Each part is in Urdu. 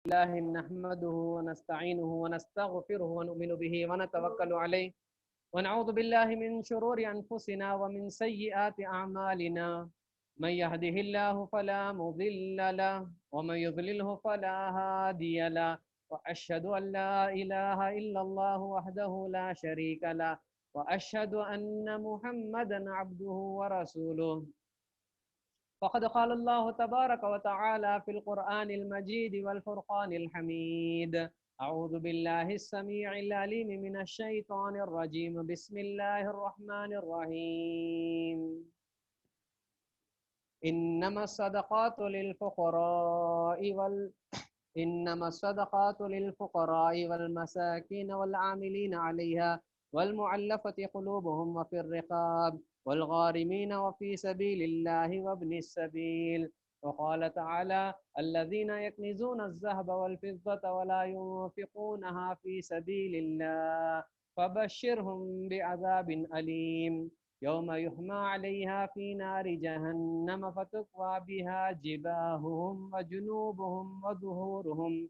الله نحمده ونستعينه ونستغفره ونؤمن به ونتوكل عليه ونعوذ بالله من شرور أنفسنا ومن سيئات أعمالنا من يهده الله فلا مضل له ومن يضلله فلا هادي له وأشهد أن لا إله إلا الله وحده لا شريك له وأشهد أن محمدا عبده ورسوله فقد قال الله تبارك وتعالى في القرآن المجيد والفرقان الحميد أعوذ بالله السميع العليم من الشيطان الرجيم بسم الله الرحمن الرحيم إنما الصدقات للفقراء إنما الصدقات للفقراء والمساكين والعاملين عليها والمعلفة قلوبهم وفي الرقاب والغارمين وفي سبيل الله وابن السبيل. وقال تعالى الذين يكنزون الذهب والفضة ولا ينفقونها في سبيل الله فبشرهم بعذاب أليم يوم يحمى عليها في نار جهنم فتكوى بها جباههم وجنوبهم وظهورهم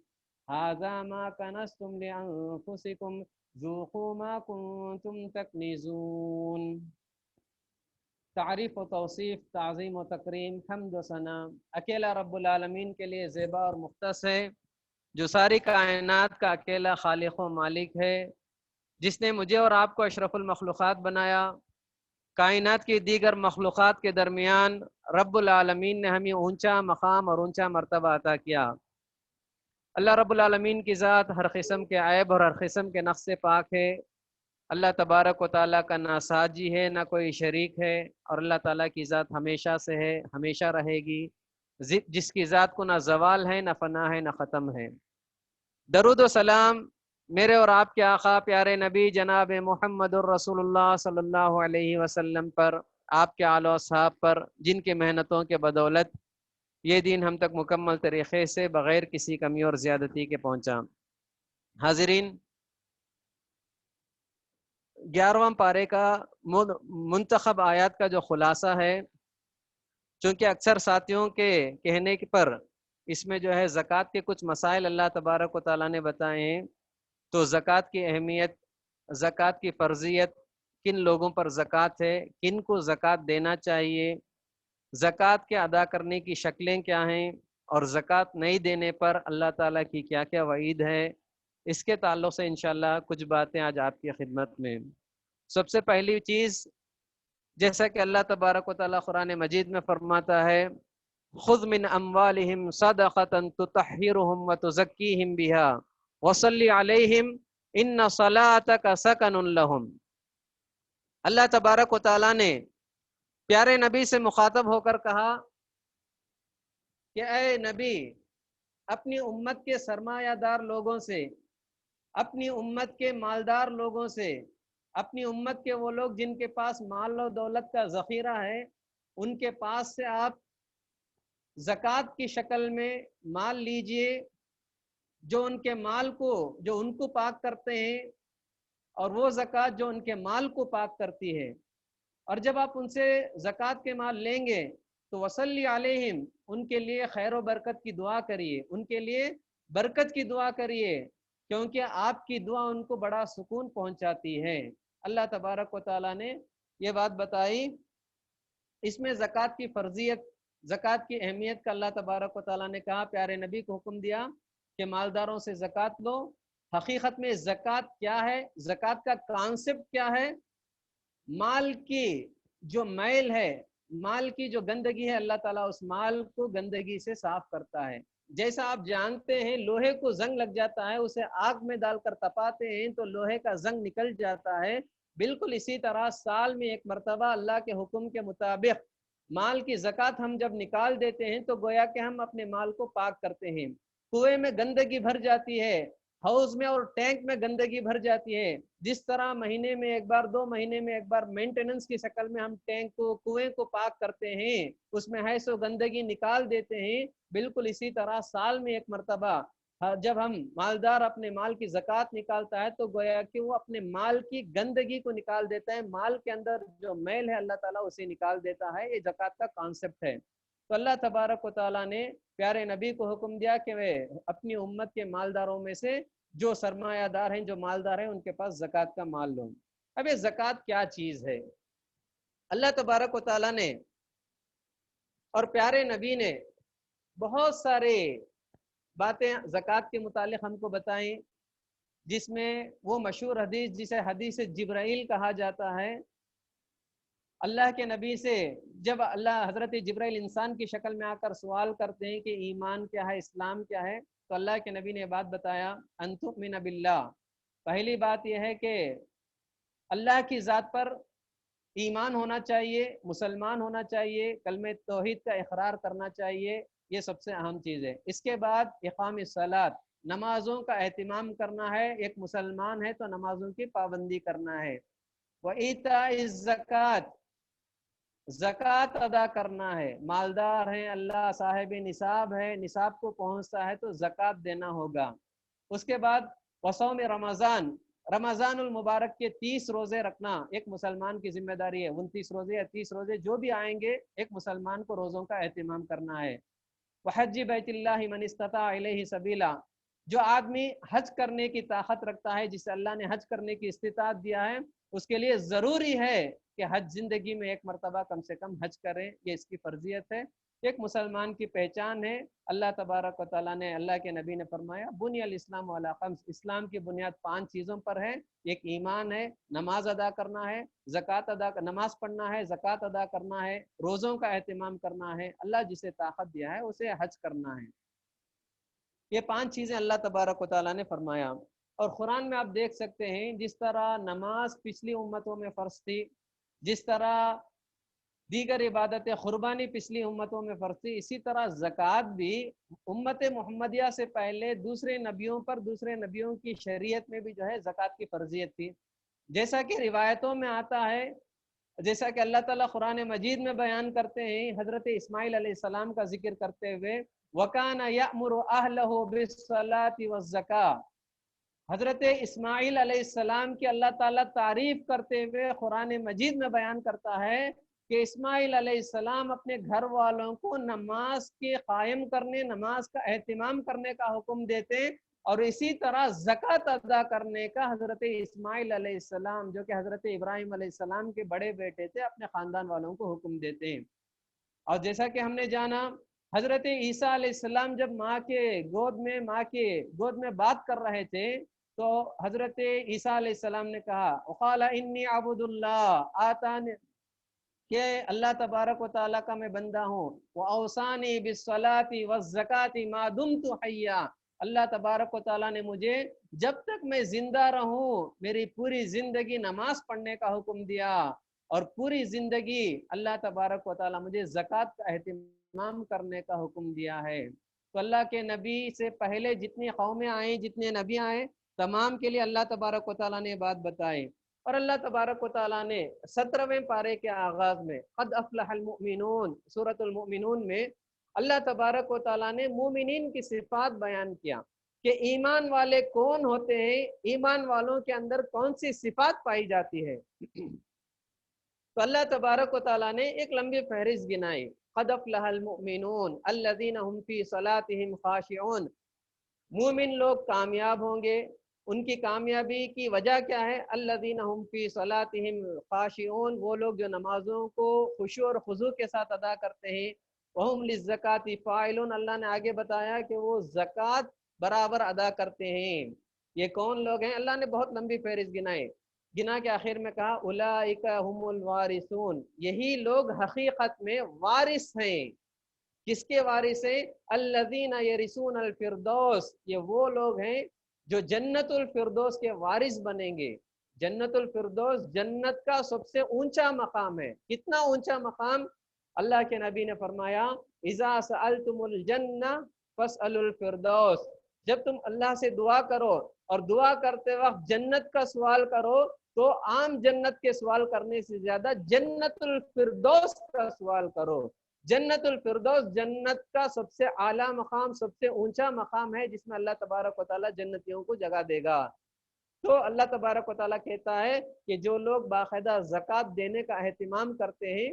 هذا ما كنزتم لأنفسكم ذوقوا ما كنتم تكنزون. تعریف و توصیف، تعظیم و تکریم، حمد و ثنا اکیلا رب العالمین کے لیے زیبا اور مختص ہے، جو ساری کائنات کا اکیلا خالق و مالک ہے، جس نے مجھے اور آپ کو اشرف المخلوقات بنایا. کائنات کی دیگر مخلوقات کے درمیان رب العالمین نے ہمیں اونچا مقام اور اونچا مرتبہ عطا کیا. اللہ رب العالمین کی ذات ہر قسم کے عیب اور ہر قسم کے نقص سے پاک ہے. اللہ تبارک و تعالیٰ کا نہ ساجی ہے نہ کوئی شریک ہے، اور اللہ تعالیٰ کی ذات ہمیشہ سے ہے، ہمیشہ رہے گی، جس کی ذات کو نہ زوال ہے نہ فنا ہے نہ ختم ہے. درود و سلام میرے اور آپ کے آقا پیارے نبی جناب محمد الرسول اللہ صلی اللہ علیہ وسلم پر، آپ کے آل و اصحاب پر، جن کی محنتوں کے بدولت یہ دین ہم تک مکمل طریقے سے بغیر کسی کمی اور زیادتی کے پہنچا. حاضرین، 11واں پارے کا منتخب آیات کا جو خلاصہ ہے، چونکہ اکثر ساتھیوں کے کہنے پر اس میں جو ہے زکوٰۃ کے کچھ مسائل اللہ تبارک و تعالیٰ نے بتائے ہیں، تو زکوٰۃ کی اہمیت، زکوٰۃ کی فرضیت، کن لوگوں پر زکوٰۃ ہے، کن کو زکوٰۃ دینا چاہیے، زکوٰۃ کے ادا کرنے کی شکلیں کیا ہیں، اور زکوٰۃ نہیں دینے پر اللہ تعالیٰ کی کیا کیا وعید ہے، اس کے تعلق سے انشاءاللہ کچھ باتیں آج آپ کی خدمت میں. سب سے پہلی چیز، جیسا کہ اللہ تبارک و تعالیٰ قرآن مجید میں فرماتا ہے خذ من اموالہم صدقۃ تطہرہم وتزکیہم بہا وصلی علیہم ان صلاتک سکن لہم. اللہ تبارک و تعالیٰ نے پیارے نبی سے مخاطب ہو کر کہا کہ اے نبی، اپنی امت کے سرمایہ دار لوگوں سے، اپنی امت کے مالدار لوگوں سے، اپنی امت کے وہ لوگ جن کے پاس مال و دولت کا ذخیرہ ہے، ان کے پاس سے آپ زکوٰۃ کی شکل میں مال لیجئے، جو ان کے مال کو، جو ان کو پاک کرتے ہیں، اور وہ زکوٰۃ جو ان کے مال کو پاک کرتی ہے. اور جب آپ ان سے زکوٰۃ کے مال لیں گے تو وصلی علیہم، ان کے لیے خیر و برکت کی دعا کریے، ان کے لیے برکت کی دعا کریے، کیونکہ آپ کی دعا ان کو بڑا سکون پہنچاتی ہے. اللہ تبارک و تعالیٰ نے یہ بات بتائی. اس میں زکوٰۃ کی فرضیت، زکوٰۃ کی اہمیت کا اللہ تبارک و تعالیٰ نے کہا، پیارے نبی کو حکم دیا کہ مالداروں سے زکوٰۃ لو. حقیقت میں زکوٰۃ کیا ہے، زکوٰۃ کا کانسیپٹ کیا ہے؟ مال کی جو میل ہے، مال کی جو گندگی ہے، اللہ تعالیٰ اس مال کو گندگی سے صاف کرتا ہے. جیسا آپ جانتے ہیں لوہے کو زنگ لگ جاتا ہے، اسے آگ میں ڈال کر تپاتے ہیں تو لوہے کا زنگ نکل جاتا ہے. بالکل اسی طرح سال میں ایک مرتبہ اللہ کے حکم کے مطابق مال کی زکوٰۃ ہم جب نکال دیتے ہیں تو گویا کہ ہم اپنے مال کو پاک کرتے ہیں. کنویں میں گندگی بھر جاتی ہے، ہاؤس میں اور ٹینک میں گندگی بھر جاتی ہے، جس طرح مہینے میں ایک بار، 2 مہینے میں ایک بار مینٹیننس کی شکل میں ہم ٹینک کو، کنویں کو پاک کرتے ہیں، اس میں ہے سو گندگی نکال دیتے ہیں، بالکل اسی طرح سال میں ایک مرتبہ جب ہم مالدار اپنے مال کی زکوٰۃ نکالتا ہے تو گویا کہ وہ اپنے مال کی گندگی کو نکال دیتا ہے، مال کے اندر جو میل ہے اللہ تعالیٰ اسے نکال دیتا ہے. یہ زکوٰۃ کا کانسیپٹ ہے. تو اللہ تبارک و تعالیٰ نے پیارے نبی کو حکم دیا کہ وہ اپنی امت کے مالداروں میں سے جو سرمایہ دار ہیں، جو مالدار ہیں، ان کے پاس زکوٰۃ کا مال لو۔ اب یہ زکوٰۃ کیا چیز ہے؟ اللہ تبارک و تعالیٰ نے اور پیارے نبی نے بہت سارے باتیں زکوٰۃ کے متعلق ہم کو بتائیں، جس میں وہ مشہور حدیث جسے حدیث جبرائیل کہا جاتا ہے، اللہ کے نبی سے جب اللہ حضرت جبرائیل انسان کی شکل میں آ کر سوال کرتے ہیں کہ ایمان کیا ہے، اسلام کیا ہے، تو اللہ کے نبی نے یہ بات بتایا، ان تؤمن باللہ، پہلی بات یہ ہے کہ اللہ کی ذات پر ایمان ہونا چاہیے، مسلمان ہونا چاہیے، کلمہ توحید کا اقرار کرنا چاہیے، یہ سب سے اہم چیز ہے۔ اس کے بعد اقام الصلاۃ، نمازوں کا اہتمام کرنا ہے، ایک مسلمان ہے تو نمازوں کی پابندی کرنا ہے۔ وَإِيتَاءِ الزَّكَاةِ، زکوٰۃ ادا کرنا ہے، مالدار ہیں، اللہ صاحب نصاب ہے، نصاب کو پہنچتا ہے تو زکوٰۃ دینا ہوگا۔ اس کے بعد وصوم رمضان، رمضان المبارک کے 30 روزے رکھنا ایک مسلمان کی ذمہ داری ہے، 29 روزے یا 30 روزے جو بھی آئیں گے، ایک مسلمان کو روزوں کا اہتمام کرنا ہے۔ وحج بیت اللہ من استطاع الیہ سبیلا، جو آدمی حج کرنے کی طاقت رکھتا ہے، جسے اللہ نے حج کرنے کی استطاعت دیا ہے، اس کے لیے ضروری ہے کہ حج زندگی میں ایک مرتبہ کم سے کم حج کریں، یہ اس کی فرضیت ہے، ایک مسلمان کی پہچان ہے۔ اللہ تبارک و تعالیٰ نے، اللہ کے نبی نے فرمایا بنی الاسلام علی خمس، اسلام کی بنیاد 5 چیزوں پر ہے، ایک ایمان ہے، نماز ادا کرنا ہے، نماز پڑھنا ہے، زکوٰۃ ادا کرنا ہے، روزوں کا اہتمام کرنا ہے، اللہ جسے طاقت دیا ہے اسے حج کرنا ہے۔ یہ 5 چیزیں اللہ تبارک و تعالیٰ نے فرمایا۔ اور قرآن میں آپ دیکھ سکتے ہیں جس طرح نماز پچھلی امتوں میں فرض تھی، جس طرح دیگر عبادت قربانی پچھلی امتوں میں فرض تھی، اسی طرح زکوٰۃ بھی امت محمدیہ سے پہلے دوسرے نبیوں پر، دوسرے نبیوں کی شریعت میں بھی جو ہے زکوٰۃ کی فرضیت تھی۔ جیسا کہ روایتوں میں آتا ہے، جیسا کہ اللہ تعالیٰ قرآن مجید میں بیان کرتے ہیں، حضرت اسماعیل علیہ السلام کا ذکر کرتے ہوئے وَكَانَ يَأْمُرُ أَهْلَهُ بِالصَّلَاةِ وَالزَّكَاةِ، حضرت اسماعیل علیہ السلام کی اللہ تعالیٰ تعریف کرتے ہوئے قرآن مجید میں بیان کرتا ہے کہ اسماعیل علیہ السلام اپنے گھر والوں کو نماز کے قائم کرنے، نماز کا اہتمام کرنے کا حکم دیتے، اور اسی طرح زکوٰۃ ادا کرنے کا حضرت اسماعیل علیہ السلام، جو کہ حضرت ابراہیم علیہ السلام کے بڑے بیٹے تھے، اپنے خاندان والوں کو حکم دیتے ہیں۔ اور جیسا کہ ہم نے جانا، حضرت عیسیٰ علیہ السلام جب ماں کے گود میں بات کر رہے تھے، تو حضرت عیسیٰ علیہ السلام نے کہا وقال انی عبد اللہ آتانی، کہ اللہ تبارک و تعالیٰ کا میں بندہ ہوں، وَأَوْصَانِي بِالصَّلَاةِ وَالزَّكَاةِ مَا دُمْتُ حَيًّا، اللہ تبارک و تعالیٰ نے مجھے جب تک میں زندہ رہوں میری پوری زندگی نماز پڑھنے کا حکم دیا، اور پوری زندگی اللہ تبارک و تعالیٰ مجھے زکوٰۃ کا اہتمام کرنے کا حکم دیا ہے۔ تو اللہ کے نبی سے پہلے جتنی قومیں آئیں، جتنے نبی آئیں، تمام کے لیے اللہ تبارک و تعالیٰ نے یہ بات بتائی۔ اور اللہ تبارک و تعالیٰ نے 17ویں پارے کے آغاز میں قد افلح المؤمنون، سورۃ المؤمنون میں اللہ تبارک و تعالیٰ نے مومنین کی صفات بیان کیا کہ ایمان والے کون ہوتے ہیں، ایمان والوں کے اندر کون سی صفات پائی جاتی ہے۔ تو اللہ تبارک و تعالیٰ نے ایک لمبی فہرست گنائی، قد افلح المؤمنون الذین هم فی صلاتهم خاشعون، مومن لوگ کامیاب ہوں گے۔ ان کی کامیابی کی وجہ کیا ہے؟ الذین هم فی صلاتهم خاشعون، وہ لوگ جو نمازوں کو خشوع اور خضوع کے ساتھ ادا کرتے ہیں۔ وهم للزکاۃ فاعلون، اللہ نے آگے بتایا کہ وہ زکوٰۃ برابر ادا کرتے ہیں۔ یہ کون لوگ ہیں؟ اللہ نے بہت لمبی فہرست گنا کے آخر میں کہا اولئک هم الوارثون، یہی لوگ حقیقت میں وارث ہیں۔ کس کے وارث ہیں؟ الذین یرثون الفردوس، یہ وہ لوگ ہیں جو جنت الفردوس کے وارث بنیں گے۔ جنت الفردوس جنت کا سب سے اونچا مقام ہے۔ کتنا اونچا مقام؟ اللہ کے نبی نے فرمایا اذا سألتم الجنہ فاسألوا الفردوس، جب تم اللہ سے دعا کرو اور دعا کرتے وقت جنت کا سوال کرو تو عام جنت کے سوال کرنے سے زیادہ جنت الفردوس کا سوال کرو۔ جنت الفردوس جنت کا سب سے اعلیٰ مقام، سب سے اونچا مقام ہے، جس میں اللہ تبارک و تعالیٰ جنتیوں کو جگہ دے گا۔ تو اللہ تبارک و تعالیٰ کہتا ہے کہ جو لوگ باقاعدہ زکوٰۃ دینے کا اہتمام کرتے ہیں،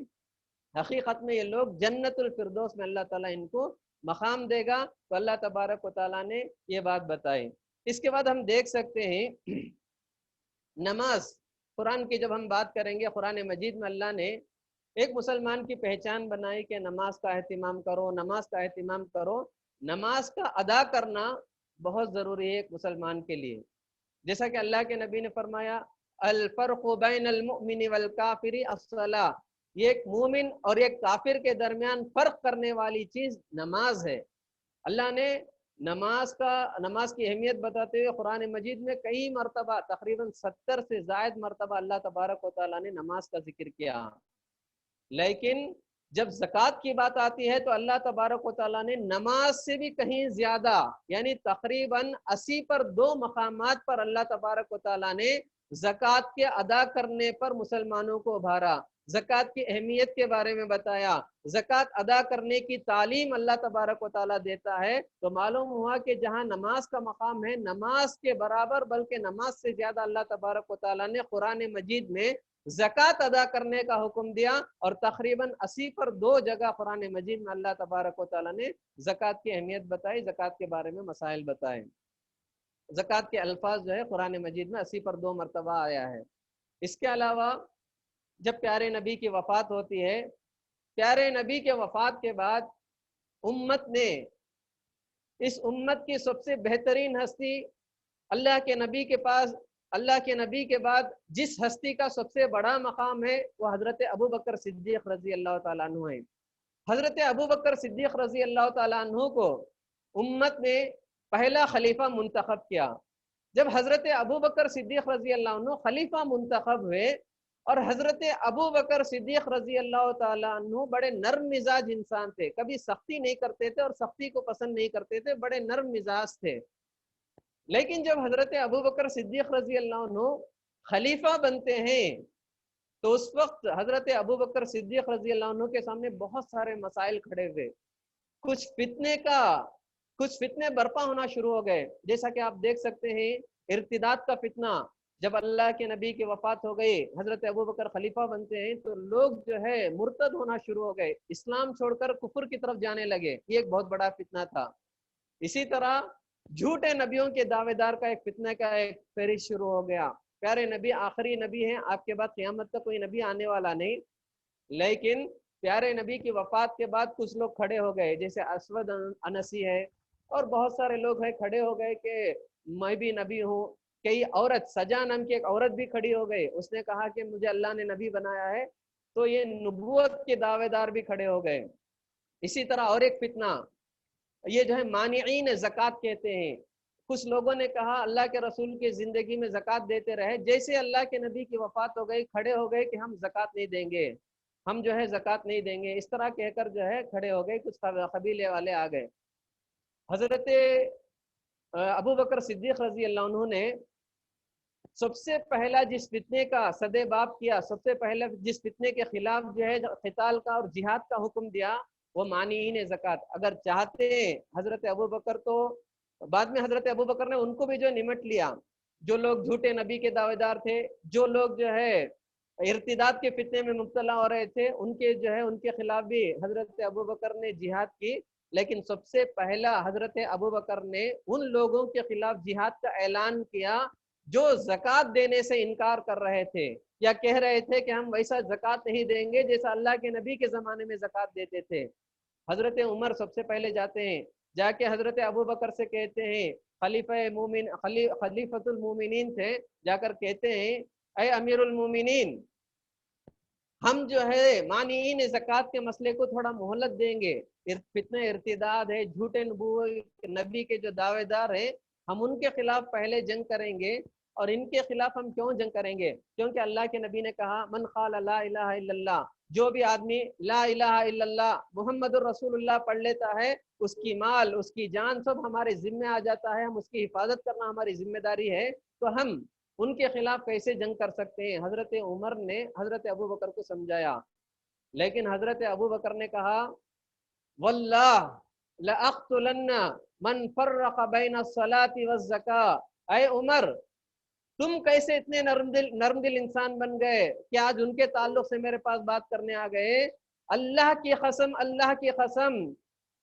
حقیقت میں یہ لوگ جنت الفردوس میں اللہ تعالیٰ ان کو مقام دے گا، تو اللہ تبارک و تعالیٰ نے یہ بات بتائی۔ اس کے بعد ہم دیکھ سکتے ہیں نماز، قرآن کی جب ہم بات کریں گے، قرآن مجید میں اللہ نے ایک مسلمان کی پہچان بنائی کہ نماز کا اہتمام کرو، نماز کا اہتمام کرو۔ نماز کا ادا کرنا بہت ضروری ہے ایک مسلمان کے لیے، جیسا کہ اللہ کے نبی نے فرمایا الفرق بین المؤمن والکافر الصلاۃ، یہ ایک مومن اور ایک کافر کے درمیان فرق کرنے والی چیز نماز ہے۔ اللہ نے نماز کی اہمیت بتاتے ہوئے قرآن مجید میں کئی مرتبہ، تقریباً 70 سے زائد مرتبہ اللہ تبارک و تعالیٰ نے نماز کا ذکر کیا۔ لیکن جب زکوٰۃ کی بات آتی ہے تو اللہ تبارک و تعالیٰ نے نماز سے بھی کہیں زیادہ، یعنی تقریباً 80 پر 2 مقامات پر اللہ تبارک و تعالیٰ نے زکوٰۃ کے ادا کرنے پر مسلمانوں کو ابھارا، زکوٰۃ کی اہمیت کے بارے میں بتایا، زکوٰۃ ادا کرنے کی تعلیم اللہ تبارک و تعالیٰ دیتا ہے۔ تو معلوم ہوا کہ جہاں نماز کا مقام ہے، نماز کے برابر بلکہ نماز سے زیادہ اللہ تبارک و تعالیٰ نے قرآن مجید میں زکوٰۃ ادا کرنے کا حکم دیا، اور تقریباً 80 پر 2 جگہ قرآن مجید میں اللہ تبارک و تعالیٰ نے زکوٰۃ کی اہمیت بتائی، زکوٰۃ کے بارے میں مسائل بتائے۔ زکوٰۃ کے الفاظ جو ہے قرآن مجید میں 80 پر 2 مرتبہ آیا ہے۔ اس کے علاوہ جب پیارے نبی کی وفات ہوتی ہے، پیارے نبی کے وفات کے بعد امت نے، اس امت کی سب سے بہترین ہستی اللہ کے نبی کے پاس، اللہ کے نبی کے بعد جس ہستی کا سب سے بڑا مقام ہے وہ حضرت ابوبکر صدیق رضی اللہ تعالیٰ عنہ ہے۔ حضرت ابوبکر صدیق رضی اللہ تعالیٰ عنہ کو امت نے پہلا خلیفہ منتخب کیا۔ جب حضرت ابوبکر صدیق رضی اللہ عنہ خلیفہ منتخب ہوئے، اور حضرت ابوبکر صدیق رضی اللہ تعالیٰ عنہ بڑے نرم مزاج انسان تھے، کبھی سختی نہیں کرتے تھے اور سختی کو پسند نہیں کرتے تھے، بڑے نرم مزاج تھے۔ لیکن جب حضرت ابوبکر صدیق رضی اللہ عنہ خلیفہ بنتے ہیں تو اس وقت حضرت ابوبکر صدیق رضی اللہ عنہ کے سامنے بہت سارے مسائل کھڑے ہوئے، کچھ فتنے برپا ہونا شروع ہو گئے، جیسا کہ آپ دیکھ سکتے ہیں ارتداد کا فتنہ۔ جب اللہ کے نبی کی وفات ہو گئی، حضرت ابوبکر خلیفہ بنتے ہیں تو لوگ جو ہے مرتد ہونا شروع ہو گئے، اسلام چھوڑ کر کفر کی طرف جانے لگے، یہ ایک بہت بڑا فتنہ تھا۔ اسی طرح جھوٹے نبیوں کے دعوے دار کا ایک فتنہ کا ایک فہرست شروع ہو گیا۔ پیارے نبی آخری نبی ہیں، آپ کے بعد قیامت تک کوئی نبی آنے والا نہیں، لیکن پیارے نبی کی وفات کے بعد کچھ لوگ کھڑے ہو گئے، جیسے اسود انسی ہے اور بہت سارے لوگ ہیں، کھڑے ہو گئے کہ میں بھی نبی ہوں۔ کئی عورت، سجا نام کی ایک عورت بھی کھڑی ہو گئی، اس نے کہا کہ مجھے اللہ نے نبی بنایا ہے، تو یہ نبوت کے دعوے دار بھی کھڑے ہو گئے۔ اسی طرح اور ایک فتنہ، یہ جو ہے مانعین زکوٰۃ کہتے ہیں، کچھ لوگوں نے کہا اللہ کے رسول کی زندگی میں زکوٰۃ دیتے رہے، جیسے اللہ کے نبی کی وفات ہو گئی کھڑے ہو گئے کہ ہم زکوٰۃ نہیں دیں گے، ہم جو ہے زکوٰۃ نہیں دیں گے، اس طرح کہہ کر جو ہے کھڑے ہو گئے، کچھ قبیلے والے آ گئے۔ حضرت ابوبکر صدیق رضی اللہ عنہ نے سب سے پہلا جس فتنے کا سد باب کیا، سب سے پہلا جس فتنے کے خلاف جو ہے قتال کا اور جہاد کا حکم دیا، وہ مانعین زکوٰۃ۔ اگر چاہتے حضرت ابوبکر تو بعد میں حضرت ابوبکر نے ان کو بھی جو نمٹ لیا، جو لوگ جھوٹے نبی کے دعوے دار تھے، جو لوگ جو ہے ارتداد کے فتنے میں مبتلا ہو رہے تھے، ان کے خلاف بھی حضرت ابوبکر نے جہاد کی۔ لیکن سب سے پہلا حضرت ابوبکر نے ان لوگوں کے خلاف جہاد کا اعلان کیا جو زکوٰۃ دینے سے انکار کر رہے تھے، یا کہہ رہے تھے کہ ہم ویسا زکوٰۃ نہیں دیں گے جیسا اللہ کے نبی کے زمانے میں زکوٰۃ دیتے تھے۔ حضرت عمر سب سے پہلے جاتے ہیں، جا کے حضرت ابوبکر سے کہتے ہیں، خلیفۃ المومنین تھے، جا کر کہتے ہیں اے امیر المومنین، ہم جو ہے مانعین زکوٰۃ کے مسئلے کو تھوڑا مہلت دیں گے، فتنہ ارتداد ہے، جھوٹے نبی کے جو دعوے دار ہیں، ہم ان کے خلاف پہلے جنگ کریں گے۔ اور ان کے خلاف ہم کیوں جنگ کریں گے؟ کیونکہ اللہ کے نبی نے کہا من قال لا الہ الا اللہ، جو بھی آدمی لا الہ الا اللہ محمد الرسول اللہ پڑھ لیتا ہے، اس کی مال، اس کی جان سب ہمارے ذمہ آ جاتا ہے، ہم اس کی حفاظت کرنا ہماری ذمہ داری ہے، تو ہم ان کے خلاف کیسے جنگ کر سکتے ہیں؟ حضرت عمر نے حضرت ابوبکر کو سمجھایا، لیکن حضرت ابوبکر نے کہا واللہ لأقتلن من فرق بین الصلاۃ والزکاۃ، اے عمر تم کیسے اتنے نرم دل انسان بن گئے کہ آج ان کے تعلق سے میرے پاس بات کرنے آ گئے؟ اللہ کی قسم، اللہ کی قسم،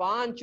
5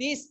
30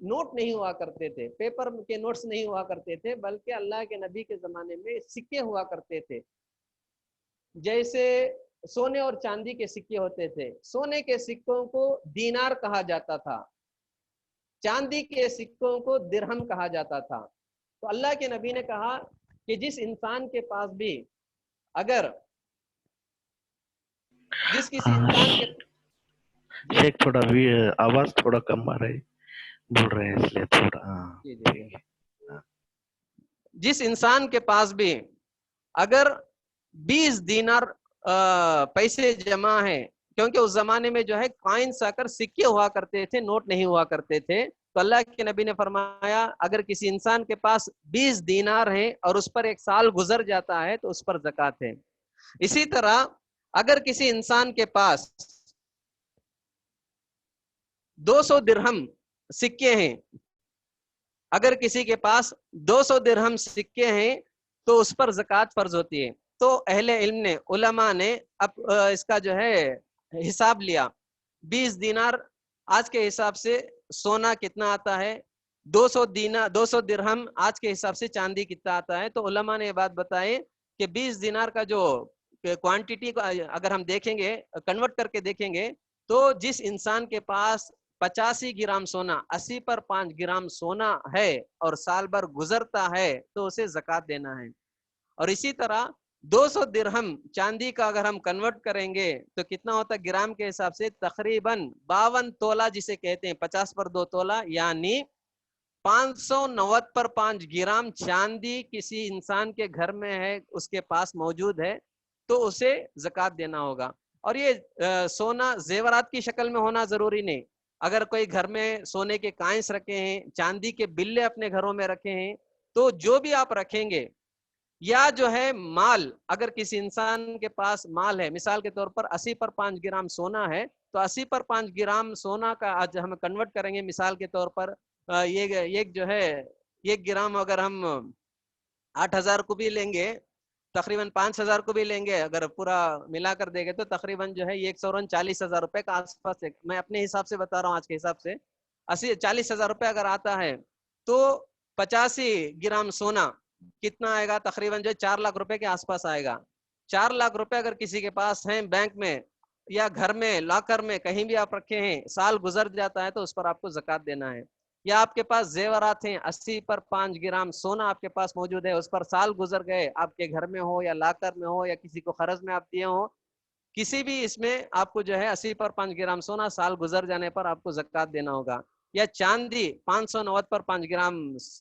نوٹ نہیں ہوا کرتے تھے، پیپر کے نوٹس نہیں ہوا کرتے تھے، بلکہ اللہ کے نبی کے زمانے میں سکے ہوا کرتے تھے، جیسے سونے اور چاندی کے سکے ہوتے تھے۔ سونے کے سکوں کو دینار کہا جاتا تھا، چاندی کے سکوں کو درہم کہا جاتا تھا۔ تو اللہ کے نبی نے کہا کہ جس انسان کے پاس بھی اگر جس کسی انسان کے شیخ تھوڑا بھی آواز تھوڑا کم آ رہی بول رہے ہیں اس لیے تھوڑا ٹھیک ہے۔ جس انسان کے پاس بھی اگر 20 دینار پیسے جمع ہیں، کیونکہ اس زمانے میں جو ہے کائنس آ کر سکے ہوا کرتے تھے، نوٹ نہیں ہوا کرتے تھے، تو اللہ کے نبی نے فرمایا اگر کسی انسان کے پاس 20 دینار ہیں اور اس پر ایک سال گزر جاتا ہے تو اس پر زکوٰۃ ہے۔ اسی طرح اگر کسی انسان کے پاس 200 درہم سکے ہیں، اگر کسی کے پاس 200 درہم سکے ہیں تو اس پر زکوٰۃ فرض ہوتی ہے۔ تو اہل علم نے، علماء نے اب اس کا جو ہے حساب لیا، 20 دینار آج کے حساب سے سونا کتنا آتا ہے، 200 درہم آج کے حساب سے چاندی کتنا آتا ہے، تو علماء نے یہ بات بتائی کہ 20 دینار کا جو کوانٹٹی کو اگر ہم دیکھیں گے، کنورٹ کر کے دیکھیں گے، تو جس انسان کے پاس 85 گرام سونا، 80 پر 5 گرام سونا ہے اور سال بھر گزرتا ہے تو اسے زکوٰۃ دینا ہے۔ اور اسی طرح 200 درہم چاندی کا اگر ہم کنورٹ کریں گے تو کتنا ہوتا ہے گرام کے حساب سے، تقریباً 52 تولہ جسے کہتے ہیں، 50 پر 2 تولہ، یعنی 590 پر 5 گرام چاندی کسی انسان کے گھر میں ہے، اس کے پاس موجود ہے، تو اسے زکوٰۃ دینا ہوگا۔ اور یہ سونا زیورات کی شکل میں ہونا ضروری نہیں، اگر کوئی گھر میں سونے کے کائنس رکھے ہیں، چاندی کے بلے اپنے گھروں میں رکھے ہیں، تو جو بھی آپ رکھیں گے، یا جو ہے مال، اگر کسی انسان کے پاس مال ہے، مثال کے طور پر 80 پر 5 گرام سونا ہے، تو 80 پر 5 گرام سونا کا آج ہم کنورٹ کریں گے، مثال کے طور پر یہ جو ہے 1 گرام اگر ہم 8,000 کو بھی لیں گے، تقریباً 5,000 کو بھی لیں گے، اگر پورا ملا کر دے گے تو تقریباً جو ہے 140,000 روپے کا آس پاس، میں اپنے حساب سے بتا رہا ہوں، آج کے حساب سے 40,000 روپے اگر آتا ہے تو 85 گرام سونا کتنا آئے گا، تقریباً جو 4 لاکھ روپے کے آس پاس آئے گا۔ 4 لاکھ روپے اگر کسی کے پاس ہیں بینک میں یا گھر میں لاکر میں کہیں بھی آپ رکھے ہیں، سال گزر جاتا ہے تو اس پر آپ کو زکوٰۃ دینا ہے۔ یا آپ کے پاس زیورات ہیں، 80 پر 5 گرام سونا آپ کے پاس موجود ہے، اس پر سال گزر گئے، آپ کے گھر میں ہو یا لاکر میں ہو یا کسی کو قرض میں آپ دیے ہو، کسی بھی اس میں آپ کو جو ہے 80 پر 5 گرام سونا سال گزر جانے پر آپ کو زکوٰۃ دینا ہوگا۔ یا چاندی 590 پر 5 گرام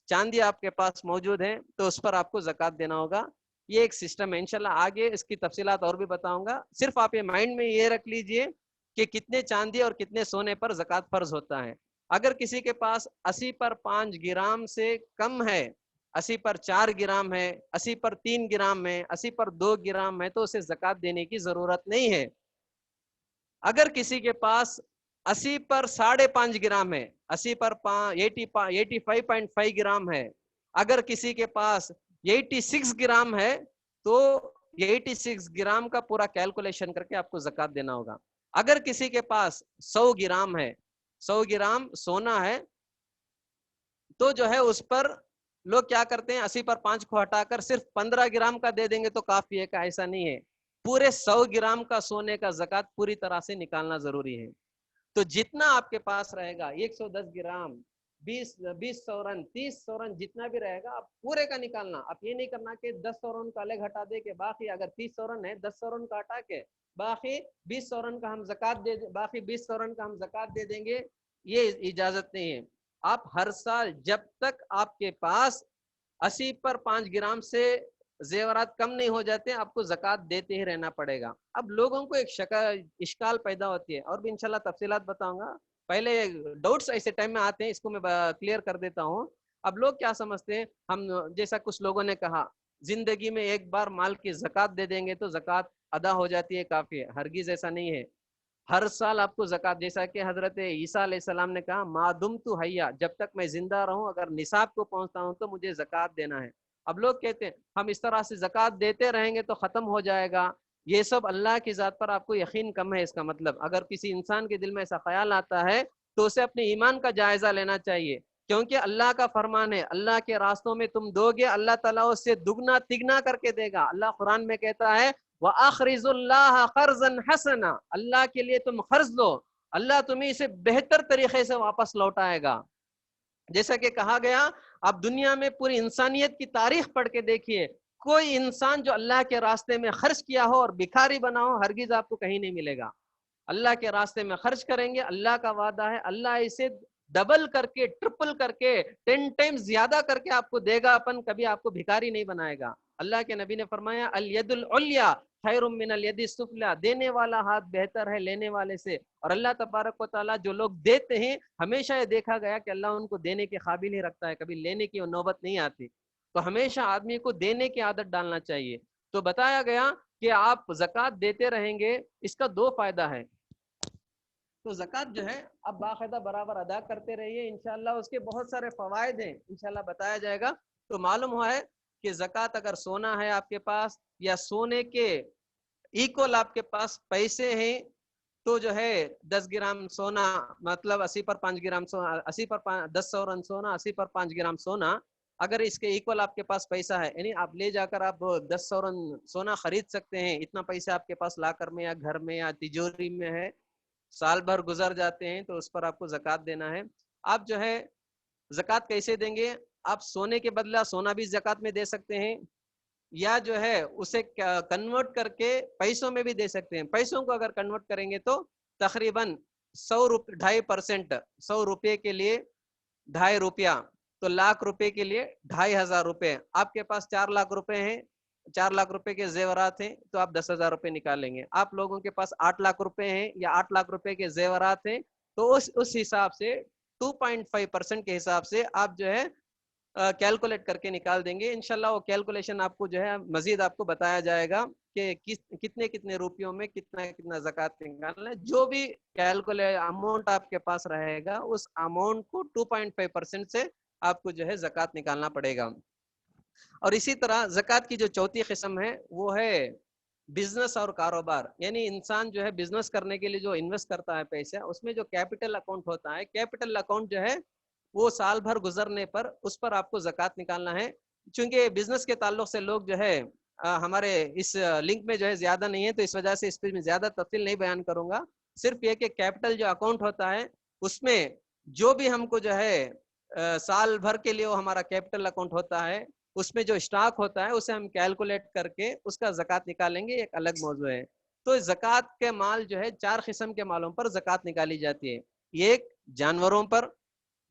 چاندی آپ کے پاس موجود ہے تو اس پر آپ کو زکوٰۃ دینا ہوگا۔ یہ ایک سسٹم ہے، انشاءاللہ آگے اس کی تفصیلات اور بھی بتاؤں گا، صرف آپ یہ مائنڈ میں یہ رکھ لیجئے کہ کتنے چاندی اور کتنے سونے پر زکوٰۃ فرض ہوتا ہے۔ اگر کسی کے پاس 80 پر 5 گرام سے کم ہے، 80 پر 4 گرام ہے، 80 پر 3 گرام ہے، 80 پر 2 گرام ہے، تو اسے زکوٰۃ دینے کی ضرورت نہیں ہے۔ اگر کسی کے پاس 80 پر 5.5 گرام ہے، 80 پر 85.5 گرام ہے، اگر کسی کے پاس 86 گرام ہے تو 86 گرام کا پورا کیلکولیشن کر کے آپ کو زکوٰۃ دینا ہوگا۔ اگر کسی کے پاس 100 گرام ہے، 100 گرام سونا ہے، تو جو ہے اس پر لوگ کیا کرتے ہیں، 80 پر 5 کو ہٹا کر صرف 15 گرام کا دے دیں گے تو کافی ہے، کہ ایسا نہیں ہے، پورے 100 گرام کا سونے کا زکوٰۃ پوری طرح سے نکالنا ضروری ہے۔ تو جتنا آپ کے پاس رہے گا، 110 گرام، 20 سورن، 30 سورن، جتنا بھی رہے گا آپ پورے کا نکالنا۔ آپ یہ نہیں کرنا کہ 10 سورن کا الگ ہٹا دے کے باقی، اگر 30 سورن ہے 10 سورن کا ہٹا کے باقی 20 سورن کا ہم زکوٰۃ دے دیں، باقی 20 سورن کا ہم زکوٰۃ دے دیں گے، یہ اجازت نہیں ہے۔ آپ ہر سال جب تک آپ کے پاس 80 پر 5 گرام سے زیورات کم نہیں ہو جاتے، آپ کو زکوٰۃ دیتے ہی رہنا پڑے گا۔ اب لوگوں کو ایک اشکال پیدا ہوتی ہے، اور بھی انشاءاللہ تفصیلات بتاؤں گا، پہلے ڈاؤٹس ایسے ٹائم میں آتے ہیں، اس کو میں کلیئر کر دیتا ہوں۔ اب لوگ کیا سمجھتے ہیں، ہم جیسا کچھ لوگوں نے کہا زندگی میں ایک بار مال کی زکوٰۃ دے دیں گے تو زکوٰۃ ادا ہو جاتی ہے، کافی ہے۔ ہرگز ایسا نہیں ہے، ہر سال آپ کو زکوٰۃ، جیسا کہ حضرت عیسیٰ علیہ السلام نے کہا ما دمت حیا، جب تک میں زندہ رہوں اگر نصاب کو پہنچتا ہوں تو مجھے زکوٰۃ دینا ہے۔ اب لوگ کہتے ہیں ہم اس طرح سے زکوٰۃ دیتے رہیں گے تو ختم ہو جائے گا، یہ سب اللہ کی ذات پر آپ کو یقین کم ہے۔ اس کا مطلب اگر کسی انسان کے دل میں ایسا خیال آتا ہے تو اسے اپنے ایمان کا جائزہ لینا چاہیے۔ کیونکہ اللہ کا فرمان ہے اللہ کے راستوں میں تم دو گے اللہ تعالیٰ اس سے دگنا تگنا کر کے دے گا. اللہ قرآن میں کہتا ہے وَأَخْرِزُ اللَّهَ قَرْضًا حَسَنًا، اللہ کے لیے تم قرض لو اللہ تمہیں اسے بہتر طریقے سے واپس لوٹائے گا. جیسا کہ کہا گیا آپ دنیا میں پوری انسانیت کی تاریخ پڑھ کے دیکھیے کوئی انسان جو اللہ کے راستے میں خرچ کیا ہو اور بھکاری بنا ہو ہرگز آپ کو کہیں نہیں ملے گا. اللہ کے راستے میں خرچ کریں گے اللہ کا وعدہ ہے اللہ اسے ڈبل کر کے ٹرپل کر کے 10 ٹائم زیادہ کر کے آپ کو دے گا. کبھی آپ کو بھکاری نہیں بنائے گا. اللہ کے نبی نے فرمایا الید العلیٰ خیر من الید السفلیٰ، دینے والا ہاتھ بہتر ہے لینے والے سے. اور اللہ تبارک و تعالیٰ جو لوگ دیتے ہیں ہمیشہ یہ دیکھا گیا کہ اللہ ان کو دینے کے قابل ہی رکھتا ہے، کبھی لینے کی نوبت نہیں آتی. تو ہمیشہ آدمی کو دینے کی عادت ڈالنا چاہیے. تو بتایا گیا کہ آپ زکوٰۃ دیتے رہیں گے اس کا 2 فائدہ ہے. تو زکوٰۃ جو ہے اب باقاعدہ برابر ادا کرتے رہیے انشاءاللہ اس کے بہت سارے فوائد ہیں انشاءاللہ بتایا جائے گا. تو معلوم ہوا ہے کہ زکوٰۃ اگر سونا ہے آپ کے پاس یا سونے کے ایکول آپ کے پاس پیسے ہیں تو جو ہے 10 گرام سونا مطلب 80 پر 5 گرام سونا 80 پر 10 سورن سونا 80 پر 5 گرام سونا اگر اس کے ایکول آپ کے پاس پیسہ ہے یعنی آپ لے جا کر آپ 10 سورن سونا خرید سکتے ہیں. اتنا پیسہ آپ کے پاس لا کر میں یا گھر میں یا تجوری میں ہے سال بھر گزر جاتے ہیں تو اس پر آپ کو زکوٰۃ دینا ہے. آپ جو ہے زکوٰۃ کیسے دیں گے؟ آپ سونے کے بدلہ سونا بھی زکوٰۃ میں دے سکتے ہیں یا جو ہے اسے کنورٹ کر کے پیسوں میں بھی دے سکتے ہیں. پیسوں کو اگر کنورٹ کریں گے تو تقریباً 2.5% 100 روپے کے لیے 2.5 روپیہ تو لاکھ روپے کے لیے 2,500 روپے. آپ کے پاس 4 لاکھ روپے ہیں 4 لاکھ روپے کے زیورات ہیں تو آپ 10,000 روپے نکالیں گے. آپ لوگوں کے پاس 8 لاکھ روپے ہیں یا 8 لاکھ روپے کے زیورات ہیں تو اس حساب سے 2.5% کے حساب سے آپ جو ہے کیلکولیٹ کر کے نکال دیں گے. انشاءاللہ وہ کیلکولیشن آپ کو جو ہے مزید آپ کو بتایا جائے گا کہ کتنے روپیوں میں کتنا زکوٰۃ نکالنا ہے. جو بھی اماؤنٹ آپ کے پاس رہے گا اس اماؤنٹ کو 2.5% سے آپ کو جو ہے زکوٰۃ نکالنا پڑے گا. اور اسی طرح زکوٰۃ کی جو چوتھی قسم ہے وہ ہے بزنس اور کاروبار. یعنی انسان جو ہے بزنس کرنے کے لیے جو انویسٹ کرتا ہے پیسہ اس میں جو کیپٹل اکاؤنٹ ہوتا ہے کیپٹل اکاؤنٹ جو ہے وہ سال بھر گزرنے پر اس پر آپ کو زکوٰۃ نکالنا ہے. چونکہ بزنس کے تعلق سے لوگ جو ہے ہمارے اس لنک میں جو ہے زیادہ نہیں ہے تو اس وجہ سے اس پہ میں زیادہ تفصیل نہیں بیان کروں گا. صرف یہ کہ کیپٹل جو اکاؤنٹ ہوتا ہے اس میں جو بھی ہم کو جو ہے سال بھر کے لیے وہ ہمارا کیپٹل اکاؤنٹ ہوتا ہے اس میں جو اسٹاک ہوتا ہے اسے ہم کیلکولیٹ کر کے اس کا زکوٰۃ نکالیں گے. ایک الگ موضوع ہے. تو زکوٰۃ کے مال جو ہے 4 قسم کے مالوں پر زکوٰۃ نکالی جاتی ہے. ایک جانوروں پر،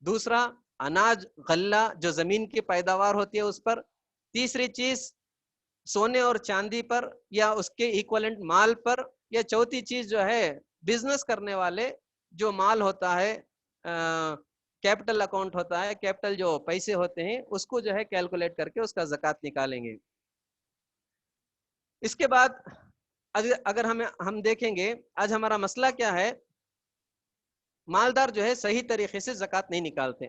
دوسرا اناج غلہ جو زمین کی پیداوار ہوتی ہے اس پر، تیسری چیز سونے اور چاندی پر یا اس کے ایکویلنٹ مال پر، یا چوتھی چیز جو ہے بزنس کرنے والے جو مال ہوتا ہے کیپٹل اکاؤنٹ ہوتا ہے کیپٹل جو پیسے ہوتے ہیں اس کو جو ہے کیلکولیٹ کر کے اس کا زکوٰۃ نکالیں گے. اس کے بعد اگر ہم دیکھیں گے آج ہمارا مسئلہ کیا ہے، مالدار جو ہے صحیح طریقے سے زکوٰۃ نہیں نکالتے.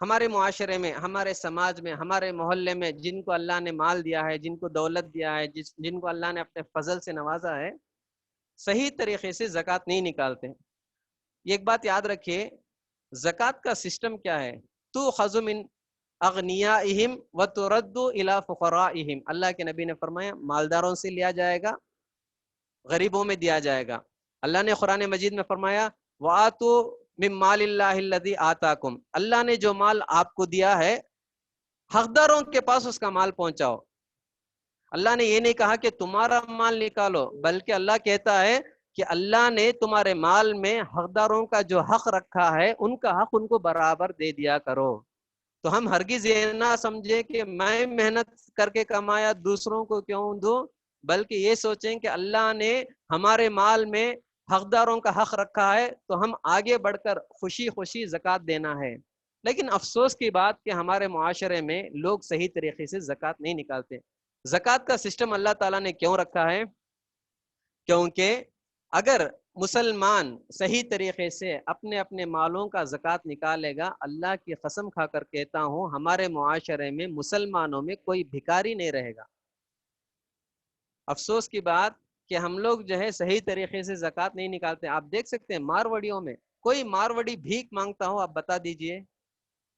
ہمارے معاشرے میں، ہمارے سماج میں، ہمارے محلے میں جن کو اللہ نے مال دیا ہے، جن کو دولت دیا ہے، جن کو اللہ نے اپنے فضل سے نوازا ہے، صحیح طریقے سے زکوٰۃ نہیں نکالتے. ایک بات یاد رکھیے زکوٰۃ کا سسٹم کیا ہے، تؤخذ من اغنیائہم وترد الی فقرائہم. اللہ کے نبی نے فرمایا مالداروں سے لیا جائے گا غریبوں میں دیا جائے گا. اللہ نے قرآن مجید میں فرمایا وآتوا من مال اللہ الذی آتاکم. اللہ نے جو مال آپ کو دیا ہے حقداروں کے پاس اس کا مال پہنچاؤ. اللہ نے یہ نہیں کہا کہ تمہارا مال نکالو، بلکہ اللہ کہتا ہے کہ اللہ نے تمہارے مال میں حقداروں کا جو حق رکھا ہے ان کا حق ان کو برابر دے دیا کرو. تو ہم ہرگز یہ نہ سمجھیں کہ میں محنت کر کے کمایا دوسروں کو کیوں دوں، بلکہ یہ سوچیں کہ اللہ نے ہمارے مال میں حقداروں کا حق رکھا ہے تو ہم آگے بڑھ کر خوشی خوشی زکوٰۃ دینا ہے. لیکن افسوس کی بات کہ ہمارے معاشرے میں لوگ صحیح طریقے سے زکوٰۃ نہیں نکالتے. زکوٰۃ کا سسٹم اللہ تعالیٰ نے کیوں رکھا ہے؟ کیونکہ اگر مسلمان صحیح طریقے سے اپنے اپنے مالوں کا زکوٰۃ نکالے گا، اللہ کی قسم کھا کر کہتا ہوں ہمارے معاشرے میں مسلمانوں میں کوئی بھکاری نہیں رہے گا. افسوس کی بات کہ ہم لوگ جو ہے صحیح طریقے سے زکوٰۃ نہیں نکالتے. آپ دیکھ سکتے ہیں ماروڑیوں میں کوئی ماروڑی بھیک مانگتا ہو آپ بتا دیجئے،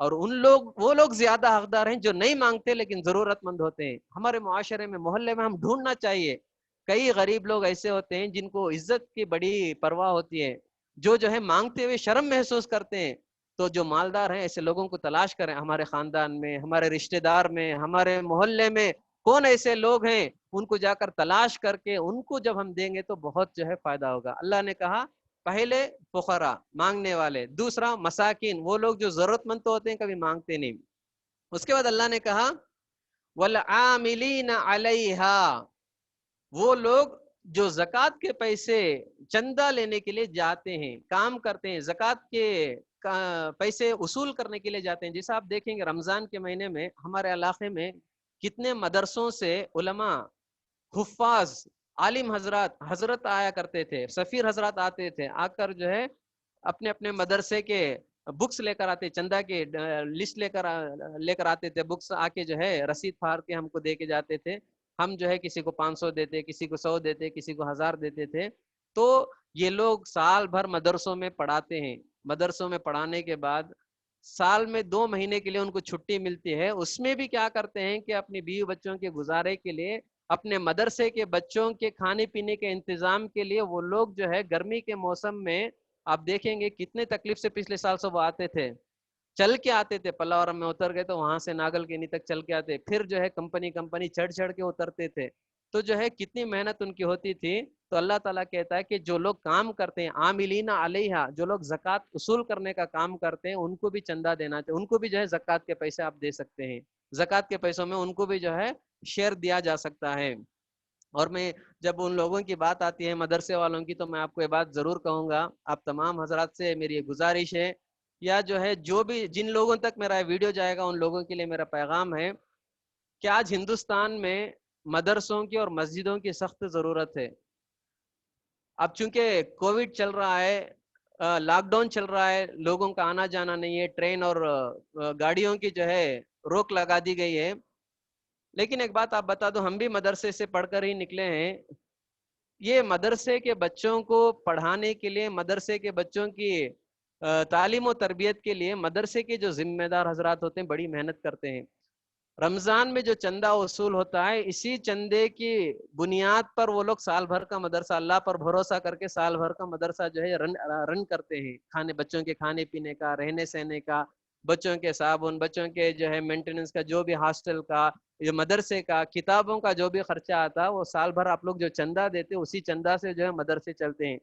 اور وہ لوگ زیادہ حقدار ہیں جو نہیں مانگتے لیکن ضرورت مند ہوتے ہیں. ہمارے معاشرے میں محلے میں ہم ڈھونڈنا چاہیے. کئی غریب لوگ ایسے ہوتے ہیں جن کو عزت کی بڑی پرواہ ہوتی ہے, جو ہے مانگتے ہوئے شرم محسوس کرتے ہیں. تو جو مالدار ہیں ایسے لوگوں کو تلاش کریں, ہمارے خاندان میں, ہمارے رشتہ دار میں, ہمارے محلے میں کون ایسے لوگ ہیں, ان کو جا کر تلاش کر کے ان کو جب ہم دیں گے تو بہت جو ہے فائدہ ہوگا. اللہ نے کہا پہلے فقراء مانگنے والے, دوسرا مساکین وہ لوگ جو ضرورت مند تو ہوتے ہیں کبھی مانگتے نہیں. اس کے بعد اللہ نے کہا والعاملین علیہا, وہ لوگ جو زکوٰۃ کے پیسے چندہ لینے کے لیے جاتے ہیں, کام کرتے ہیں, زکوٰۃ کے پیسے وصول کرنے کے لیے جاتے ہیں. جیسے آپ دیکھیں گے رمضان کے مہینے میں ہمارے علاقے میں کتنے مدرسوں سے علماء, حفاظ, عالم حضرت آیا کرتے تھے, سفیر حضرات آتے تھے, آ کر جو ہے اپنے اپنے مدرسے کے بکس لے کر آتے, چندہ کے لسٹ لے کر آتے تھے. بکس آ کے جو ہے رسید پھاڑ کے ہم کو دے کے جاتے تھے. ہم جو ہے کسی کو 500 دیتے, کسی کو 100 دیتے, کسی کو 1000 دیتے تھے. تو یہ لوگ سال بھر مدرسوں میں پڑھاتے ہیں. مدرسوں میں پڑھانے کے بعد سال میں 2 مہینے کے لیے ان کو چھٹی ملتی ہے. اس میں بھی کیا کرتے ہیں کہ اپنی بیوی بچوں کے گزارے کے لیے, اپنے مدرسے کے بچوں کے کھانے پینے کے انتظام کے لیے وہ لوگ جو ہے گرمی کے موسم میں آپ دیکھیں گے کتنے تکلیف سے پچھلے سال سے وہ آتے تھے, چل کے آتے تھے. پلاورم میں اتر گئے تو وہاں سے ناگل کینی تک چل کے آتے, پھر جو ہے کمپنی چڑھ کے اترتے تھے. تو جو ہے کتنی محنت ان کی ہوتی تھی. تو اللہ تعالیٰ کہتا ہے کہ جو لوگ کام کرتے ہیں عاملین علیہا, جو لوگ زکوٰۃ وصول کرنے کا کام کرتے ہیں ان کو بھی چندہ دینا چاہیے, ان کو بھی جو ہے زکوٰۃ کے پیسے آپ دے سکتے ہیں. زکوٰۃ کے پیسوں میں ان کو بھی جو ہے شیئر دیا جا سکتا ہے. اور میں جب ان لوگوں کی بات آتی ہے مدرسے والوں کی, تو میں آپ کو یہ بات ضرور کہوں گا, آپ تمام حضرات سے میری یہ گزارش ہے, یا جو ہے جو بھی جن لوگوں تک میرا ویڈیو جائے گا ان لوگوں کے لیے میرا پیغام ہے کہ آج ہندوستان میں مدرسوں کی اور مسجدوں کی سخت ضرورت ہے. اب چونکہ کووڈ چل رہا ہے, لاک ڈاؤن چل رہا ہے, لوگوں کا آنا جانا نہیں ہے, ٹرین اور گاڑیوں کی جو ہے روک لگا دی گئی ہے. لیکن ایک بات آپ بتا دو, ہم بھی مدرسے سے پڑھ کر ہی نکلے ہیں. یہ مدرسے کے بچوں کو پڑھانے کے لیے, مدرسے کے بچوں کی تعلیم و تربیت کے لیے مدرسے کے جو ذمہ دار حضرات ہوتے ہیں بڑی محنت کرتے ہیں. رمضان میں جو چندہ وصول ہوتا ہے, اسی چندے کی بنیاد پر وہ لوگ سال بھر کا مدرسہ, اللہ پر بھروسہ کر کے سال بھر کا مدرسہ جو ہے رن کرتے ہیں. بچوں کے کھانے پینے کا, رہنے سہنے کا, بچوں کے صابن, بچوں کے جو ہے مینٹیننس کا, جو بھی ہاسٹل کا, جو مدرسے کا, کتابوں کا جو بھی خرچہ آتا, وہ سال بھر آپ لوگ جو چندہ دیتے اسی چندہ سے جو ہے مدرسے چلتے ہیں.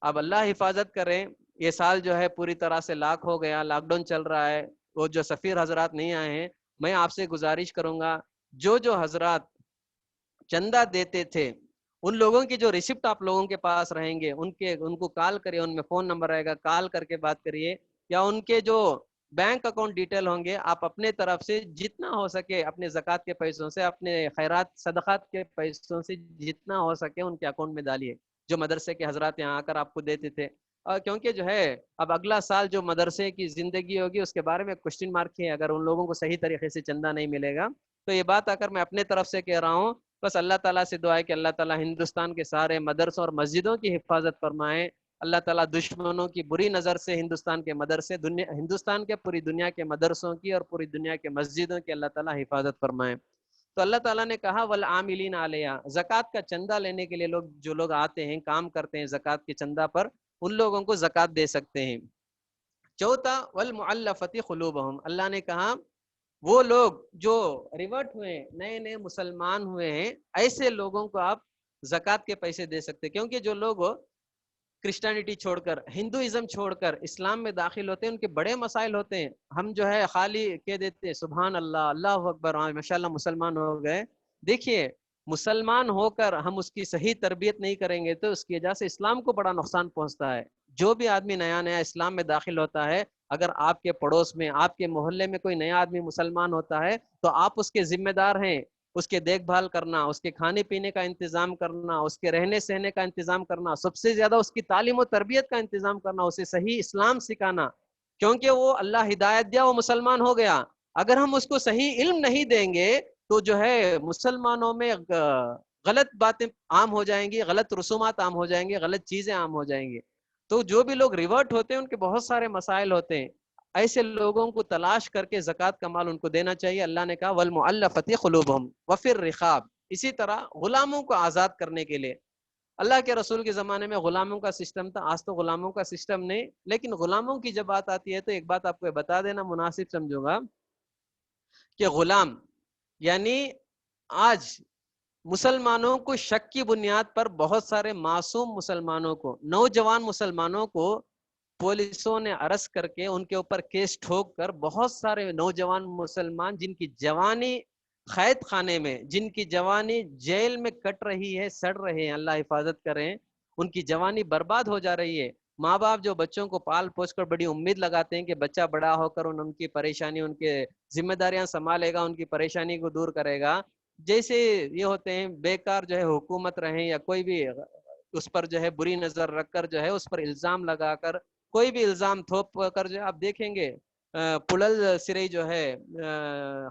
اب اللہ حفاظت کریں, یہ سال جو ہے پوری طرح سے لاک ہو گیا, لاک ڈاؤن چل رہا ہے, وہ جو سفیر حضرات نہیں آئے ہیں, میں آپ سے گزارش کروں گا جو حضرات چندہ دیتے تھے ان لوگوں کی جو ریسپٹ آپ لوگوں کے پاس رہیں گے, ان کو کال کریے, ان میں فون نمبر رہے گا, کال کر کے بات کریے, یا ان کے جو بینک اکاؤنٹ ڈیٹیل ہوں گے آپ اپنے طرف سے جتنا ہو سکے اپنے زکوٰۃ کے پیسوں سے, اپنے خیرات صدقات کے پیسوں سے جتنا ہو سکے ان کے اکاؤنٹ میں ڈالیے, جو مدرسے کے حضرات یہاں آ کر آپ کو دیتے تھے. کیونکہ جو ہے اب اگلا سال جو مدرسے کی زندگی ہوگی اس کے بارے میں کوشچن مارک ہے, اگر ان لوگوں کو صحیح طریقے سے چندہ نہیں ملے گا. تو یہ بات آ کر میں اپنے طرف سے کہہ رہا ہوں, بس اللہ تعالیٰ سے دعا ہے کہ اللہ تعالیٰ ہندوستان کے سارے مدرسوں اور مسجدوں کی حفاظت فرمائے. اللہ تعالیٰ دشمنوں کی بری نظر سے ہندوستان کے مدرسے, ہندوستان کے پوری دنیا کے مدرسوں کی اور پوری دنیا کے مسجدوں کی اللہ تعالیٰ حفاظت فرمائے. تو اللہ تعالیٰ نے کہا والعاملین علیہا, زکوٰۃ کا چندہ لینے کے لیے جو لوگ آتے ہیں, کام کرتے ہیں زکوٰۃ کے چندہ پر, ان لوگوں کو زکوٰۃ دے سکتے ہیں. چوتھا والمؤلفۃ قلوبہم, اللہ نے کہا وہ لوگ جو ریورٹ ہوئے, نئے مسلمان ہوئے ہیں, ایسے لوگوں کو آپ زکوٰۃ کے پیسے دے سکتے. کیونکہ جو لوگ کرسچینٹی چھوڑ کر, ہندوازم چھوڑ کر اسلام میں داخل ہوتے ہیں ان کے بڑے مسائل ہوتے ہیں. ہم جو ہے خالی کہہ دیتے ہیں سبحان اللہ, اللہ اکبر, ماشاءاللہ مسلمان ہو گئے. دیکھیے مسلمان ہو کر ہم اس کی صحیح تربیت نہیں کریں گے تو اس کی وجہ سے اسلام کو بڑا نقصان پہنچتا ہے. جو بھی آدمی نیا اسلام میں داخل ہوتا ہے, اگر آپ کے پڑوس میں, آپ کے محلے میں کوئی نیا آدمی مسلمان ہوتا ہے تو آپ اس کے ذمہ دار ہیں. اس کے دیکھ بھال کرنا, اس کے کھانے پینے کا انتظام کرنا, اس کے رہنے سہنے کا انتظام کرنا, سب سے زیادہ اس کی تعلیم و تربیت کا انتظام کرنا, اسے صحیح اسلام سکھانا. کیونکہ وہ اللہ ہدایت دیا, وہ مسلمان ہو گیا. اگر ہم اس کو صحیح علم نہیں دیں گے تو جو ہے مسلمانوں میں غلط باتیں عام ہو جائیں گی, غلط رسومات عام ہو جائیں گے, غلط چیزیں عام ہو جائیں گی. تو جو بھی لوگ ریورٹ ہوتے ہیں ان کے بہت سارے مسائل ہوتے ہیں. ایسے لوگوں کو تلاش کر کے زکوٰۃ کا مال ان کو دینا چاہیے. اللہ نے کہا والمؤلفۃ قلوبہم وفی الرقاب. اسی طرح غلاموں کو آزاد کرنے کے لیے اللہ کے رسول کے زمانے میں غلاموں کا سسٹم تھا. آج تو غلاموں کا سسٹم نہیں, لیکن غلاموں کی جب بات آتی ہے تو ایک بات آپ کو بتا دینا مناسب سمجھوں گا کہ غلام یعنی آج مسلمانوں کو شک کی بنیاد پر بہت سارے معصوم مسلمانوں کو, نوجوان مسلمانوں کو پولیسوں نے ارسٹ کر کے ان کے اوپر کیس ٹھوک کر بہت سارے نوجوان مسلمان جن کی جوانی قید خانے میں, جن کی جوانی جیل میں کٹ رہی ہے, سڑ رہے ہیں, اللہ حفاظت کریں, ان کی جوانی برباد ہو جا رہی ہے. ماں باپ جو بچوں کو پال پوس کر بڑی امید لگاتے ہیں کہ بچہ بڑا ہو کر ان کی پریشانی, ان کے ذمہ داریاں سنبھالے گا, ان کی پریشانی کو دور کرے گا. جیسے یہ ہوتے ہیں بیکار جو ہے حکومت رہیں یا کوئی بھی اس پر جو ہے بری نظر رکھ کر جو ہے اس پر الزام لگا کر کوئی بھی الزام تھوپ کر جو آپ دیکھیں گے پلل سرئی جو ہے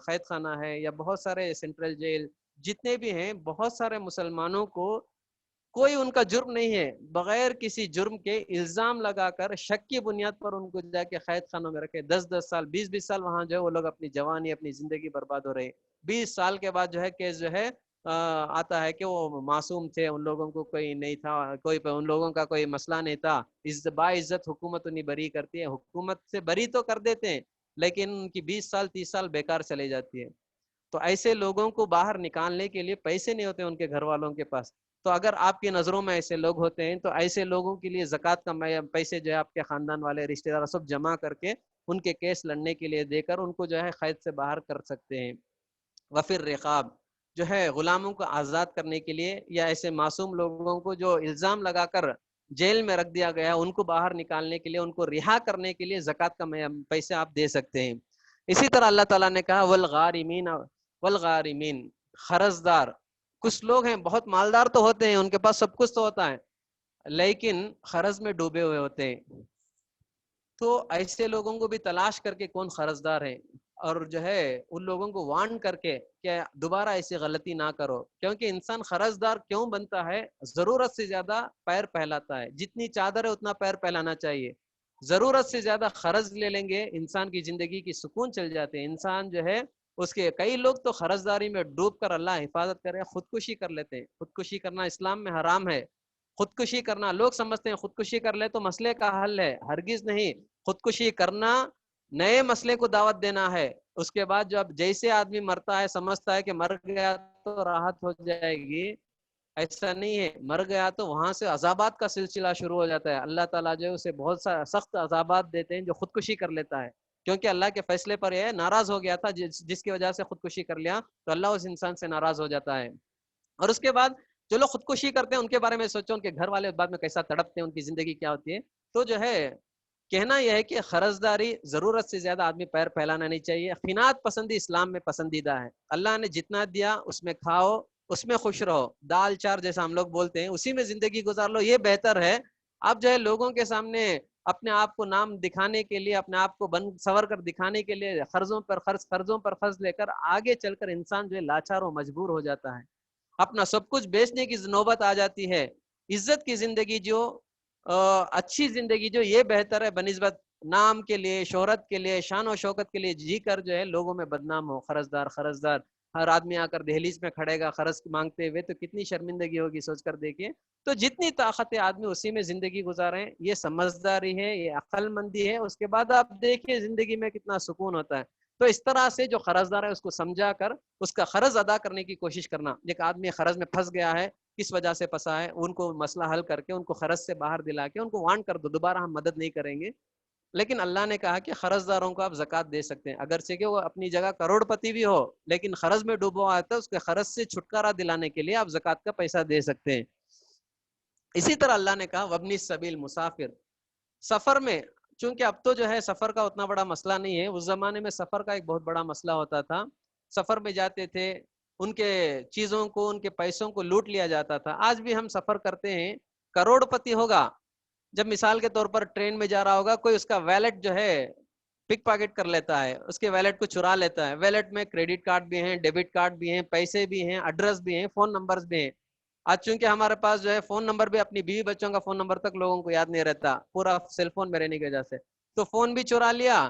قید خانہ ہے یا بہت سارے سینٹرل جیل جتنے بھی ہیں, بہت سارے مسلمانوں کو کوئی ان کا جرم نہیں ہے, بغیر کسی جرم کے الزام لگا کر شک کی بنیاد پر ان کو جا کے قید خانوں میں رکھے 10-10 سال 20-20 سال وہاں جو ہے وہ لوگ اپنی جوانی اپنی زندگی برباد ہو رہے ہیں. 20 سال کے بعد جو ہے کیس جو ہے آتا ہے کہ وہ معصوم تھے, ان لوگوں کو کوئی نہیں تھا, کوئی ان لوگوں کا کوئی مسئلہ نہیں تھا. باعزت حکومت انہیں بری کرتی ہے, حکومت سے بری تو کر دیتے ہیں لیکن ان کی 20 سال 30 سال بیکار چلے جاتی ہے. تو ایسے لوگوں کو باہر نکالنے کے لیے پیسے نہیں ہوتے ان کے گھر والوں کے پاس. تو اگر آپ کی نظروں میں ایسے لوگ ہوتے ہیں تو ایسے لوگوں کے لیے زکوٰۃ کا پیسے جو ہے آپ کے خاندان والے رشتہ دار سب جمع کر کے ان کے کیس لڑنے کے لیے دے کر ان کو جو ہے قید سے باہر کر سکتے ہیں. وفر رقاب جو ہے غلاموں کو آزاد کرنے کے لیے یا ایسے معصوم لوگوں کو جو الزام لگا کر جیل میں رکھ دیا گیا ان کو باہر نکالنے کے لیے, ان کو رہا کرنے کے لیے زکوٰۃ کا پیسے آپ دے سکتے ہیں. اسی طرح اللہ تعالیٰ نے کہا والغارمین قرض دار. کچھ لوگ ہیں بہت مالدار تو ہوتے ہیں, ان کے پاس سب کچھ تو ہوتا ہے لیکن قرض میں ڈوبے ہوئے ہوتے ہیں. تو ایسے لوگوں کو بھی تلاش کر کے کون قرض دار ہے اور جو ہے ان لوگوں کو وارن کر کے کہ دوبارہ ایسی غلطی نہ کرو. کیونکہ انسان قرض دار کیوں بنتا ہے, ضرورت سے زیادہ پیر پھیلاتا ہے. جتنی چادر ہے اتنا پیر پھیلانا چاہیے. ضرورت سے زیادہ قرض لے لیں گے انسان کی زندگی کی سکون چل جاتے ہیں. انسان جو ہے اس کے کئی لوگ تو قرض داری میں ڈوب کر اللہ حفاظت کرے خودکشی کر لیتے ہیں. خودکشی کرنا اسلام میں حرام ہے. خودکشی کرنا لوگ سمجھتے ہیں خودکشی کر لے تو مسئلے کا حل ہے, ہرگز نہیں. خودکشی کرنا نئے مسئلے کو دعوت دینا ہے. اس کے بعد جو اب جیسے آدمی مرتا ہے سمجھتا ہے کہ مر گیا تو راحت ہو جائے گی, ایسا نہیں ہے. مر گیا تو وہاں سے عذابات کا سلسلہ شروع ہو جاتا ہے. اللہ تعالیٰ جو ہے اسے بہت سخت عذابات دیتے ہیں جو خودکشی کر لیتا ہے, کیونکہ اللہ کے فیصلے پر یہ ناراض ہو گیا تھا جس کی وجہ سے خودکشی کر لیا, تو اللہ اس انسان سے ناراض ہو جاتا ہے. اور اس کے بعد جو لوگ خودکشی کرتے ہیں ان کے بارے میں سوچو, ان کے گھر والے بعد میں کیسا تڑپتے ہیں, ان کی زندگی کیا ہوتی ہے. تو جو ہے کہنا یہ ہے کہ قرض داری ضرورت سے زیادہ آدمی پیر پھیلانا نہیں چاہیے. قناعت پسندی اسلام میں پسندیدہ ہے. اللہ نے جتنا دیا اس میں کھاؤ, اس میں خوش رہو, دال چار جیسا ہم لوگ بولتے ہیں اسی میں زندگی گزار لو, یہ بہتر ہے. اب جو ہے لوگوں کے سامنے اپنے آپ کو نام دکھانے کے لیے, اپنے آپ کو بند سور کر دکھانے کے لیے قرضوں پر قرض لے کر آگے چل کر انسان جو ہے لاچار و مجبور ہو جاتا ہے. اپنا سب کچھ بیچنے کی نوبت آ جاتی ہے. عزت کی زندگی جو اچھی زندگی جو یہ بہتر ہے بنسبت نام کے لیے, شہرت کے لیے, شان و شوکت کے لیے جی کر جو ہے لوگوں میں بدنام ہو. قرض دار ہر آدمی آ کر دہلیز میں کھڑے گا قرض مانگتے ہوئے, تو کتنی شرمندگی ہوگی سوچ کر دیکھیے. تو جتنی طاقت آدمی اسی میں زندگی گزارے, یہ سمجھداری ہے, یہ عقل مندی ہے. اس کے بعد آپ دیکھیے زندگی میں کتنا سکون ہوتا ہے. تو اس طرح سے جو قرض دار ہے اس کو سمجھا کر اس کا قرض ادا کرنے کی کوشش کرنا. ایک آدمی قرض میں پھنس گیا ہے, کس وجہ سے پھنسا ہے, ان کو مسئلہ حل کر کے ان کو قرض سے باہر دلا کے ان کو وارن کر دو, دوبارہ ہم مدد نہیں کریں گے. لیکن اللہ نے کہا کہ قرض داروں کو آپ زکوٰۃ دے سکتے ہیں, اگرچہ کہ وہ اپنی جگہ کروڑ پتی بھی ہو لیکن قرض میں ڈوبا ہوا ہے, اس کے قرض سے چھٹکارا دلانے کے لیے آپ زکوٰۃ کا پیسہ دے سکتے ہیں. اسی طرح اللہ نے کہا وابن السبیل مسافر. سفر میں چونکہ اب تو جو ہے سفر کا اتنا بڑا مسئلہ نہیں ہے, اس زمانے میں سفر کا ایک بہت بڑا مسئلہ ہوتا تھا. سفر میں جاتے تھے, ان کے چیزوں کو ان کے پیسوں کو لوٹ لیا جاتا تھا. آج بھی ہم سفر کرتے ہیں, کروڑ پتی ہوگا جب مثال کے طور پر ٹرین میں جا رہا ہوگا, کوئی اس کا ویلٹ جو ہے پک پاکٹ کر لیتا ہے, اس کے ویلٹ کو چرا لیتا ہے. ویلٹ میں کریڈٹ کارڈ بھی ہیں, ڈیبٹ کارڈ بھی ہیں, پیسے بھی ہیں, ایڈریس بھی ہیں, فون نمبرز بھی ہیں. آج چونکہ ہمارے پاس جو ہے فون نمبر بھی, اپنی بیوی بچوں کا فون نمبر تک لوگوں کو یاد نہیں رہتا, پورا سیل فون میں رہنے کی وجہ سے, تو فون بھی چرا لیا,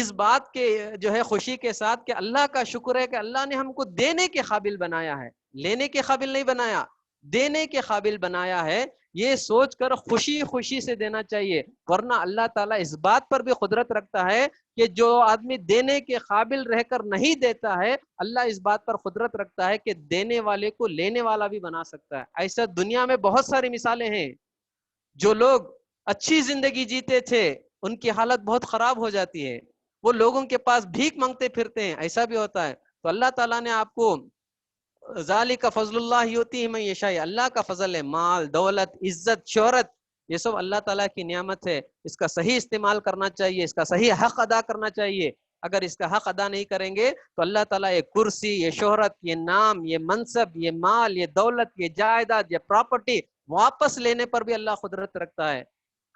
اس بات کے جو ہے خوشی کے ساتھ کہ اللہ کا شکر ہے کہ اللہ نے ہم کو دینے کے قابل بنایا ہے، لینے کے قابل نہیں بنایا، دینے کے قابل بنایا ہے، یہ سوچ کر خوشی خوشی سے دینا چاہیے. ورنہ اللہ تعالیٰ اس بات پر بھی قدرت رکھتا ہے کہ جو آدمی دینے کے قابل رہ کر نہیں دیتا ہے، اللہ اس بات پر قدرت رکھتا ہے کہ دینے والے کو لینے والا بھی بنا سکتا ہے. ایسا دنیا میں بہت ساری مثالیں ہیں. جو لوگ اچھی زندگی جیتے تھے ان کی حالت بہت خراب ہو جاتی ہے، وہ لوگوں کے پاس بھیک مانگتے پھرتے ہیں، ایسا بھی ہوتا ہے. تو اللہ تعالیٰ نے آپ کو ذالک فضل اللہ یؤتیہ من یشاء، اللہ کا فضل ہے، مال، دولت، عزت، شہرت، یہ سب اللہ تعالیٰ کی نعمت ہے. اس کا صحیح استعمال کرنا چاہیے، اس کا صحیح حق ادا کرنا چاہیے. اگر اس کا حق ادا نہیں کریں گے تو اللہ تعالیٰ یہ کرسی، یہ شہرت، یہ نام، یہ منصب، یہ مال، یہ دولت، یہ جائیداد، یہ پراپرٹی واپس لینے پر بھی اللہ قدرت رکھتا ہے.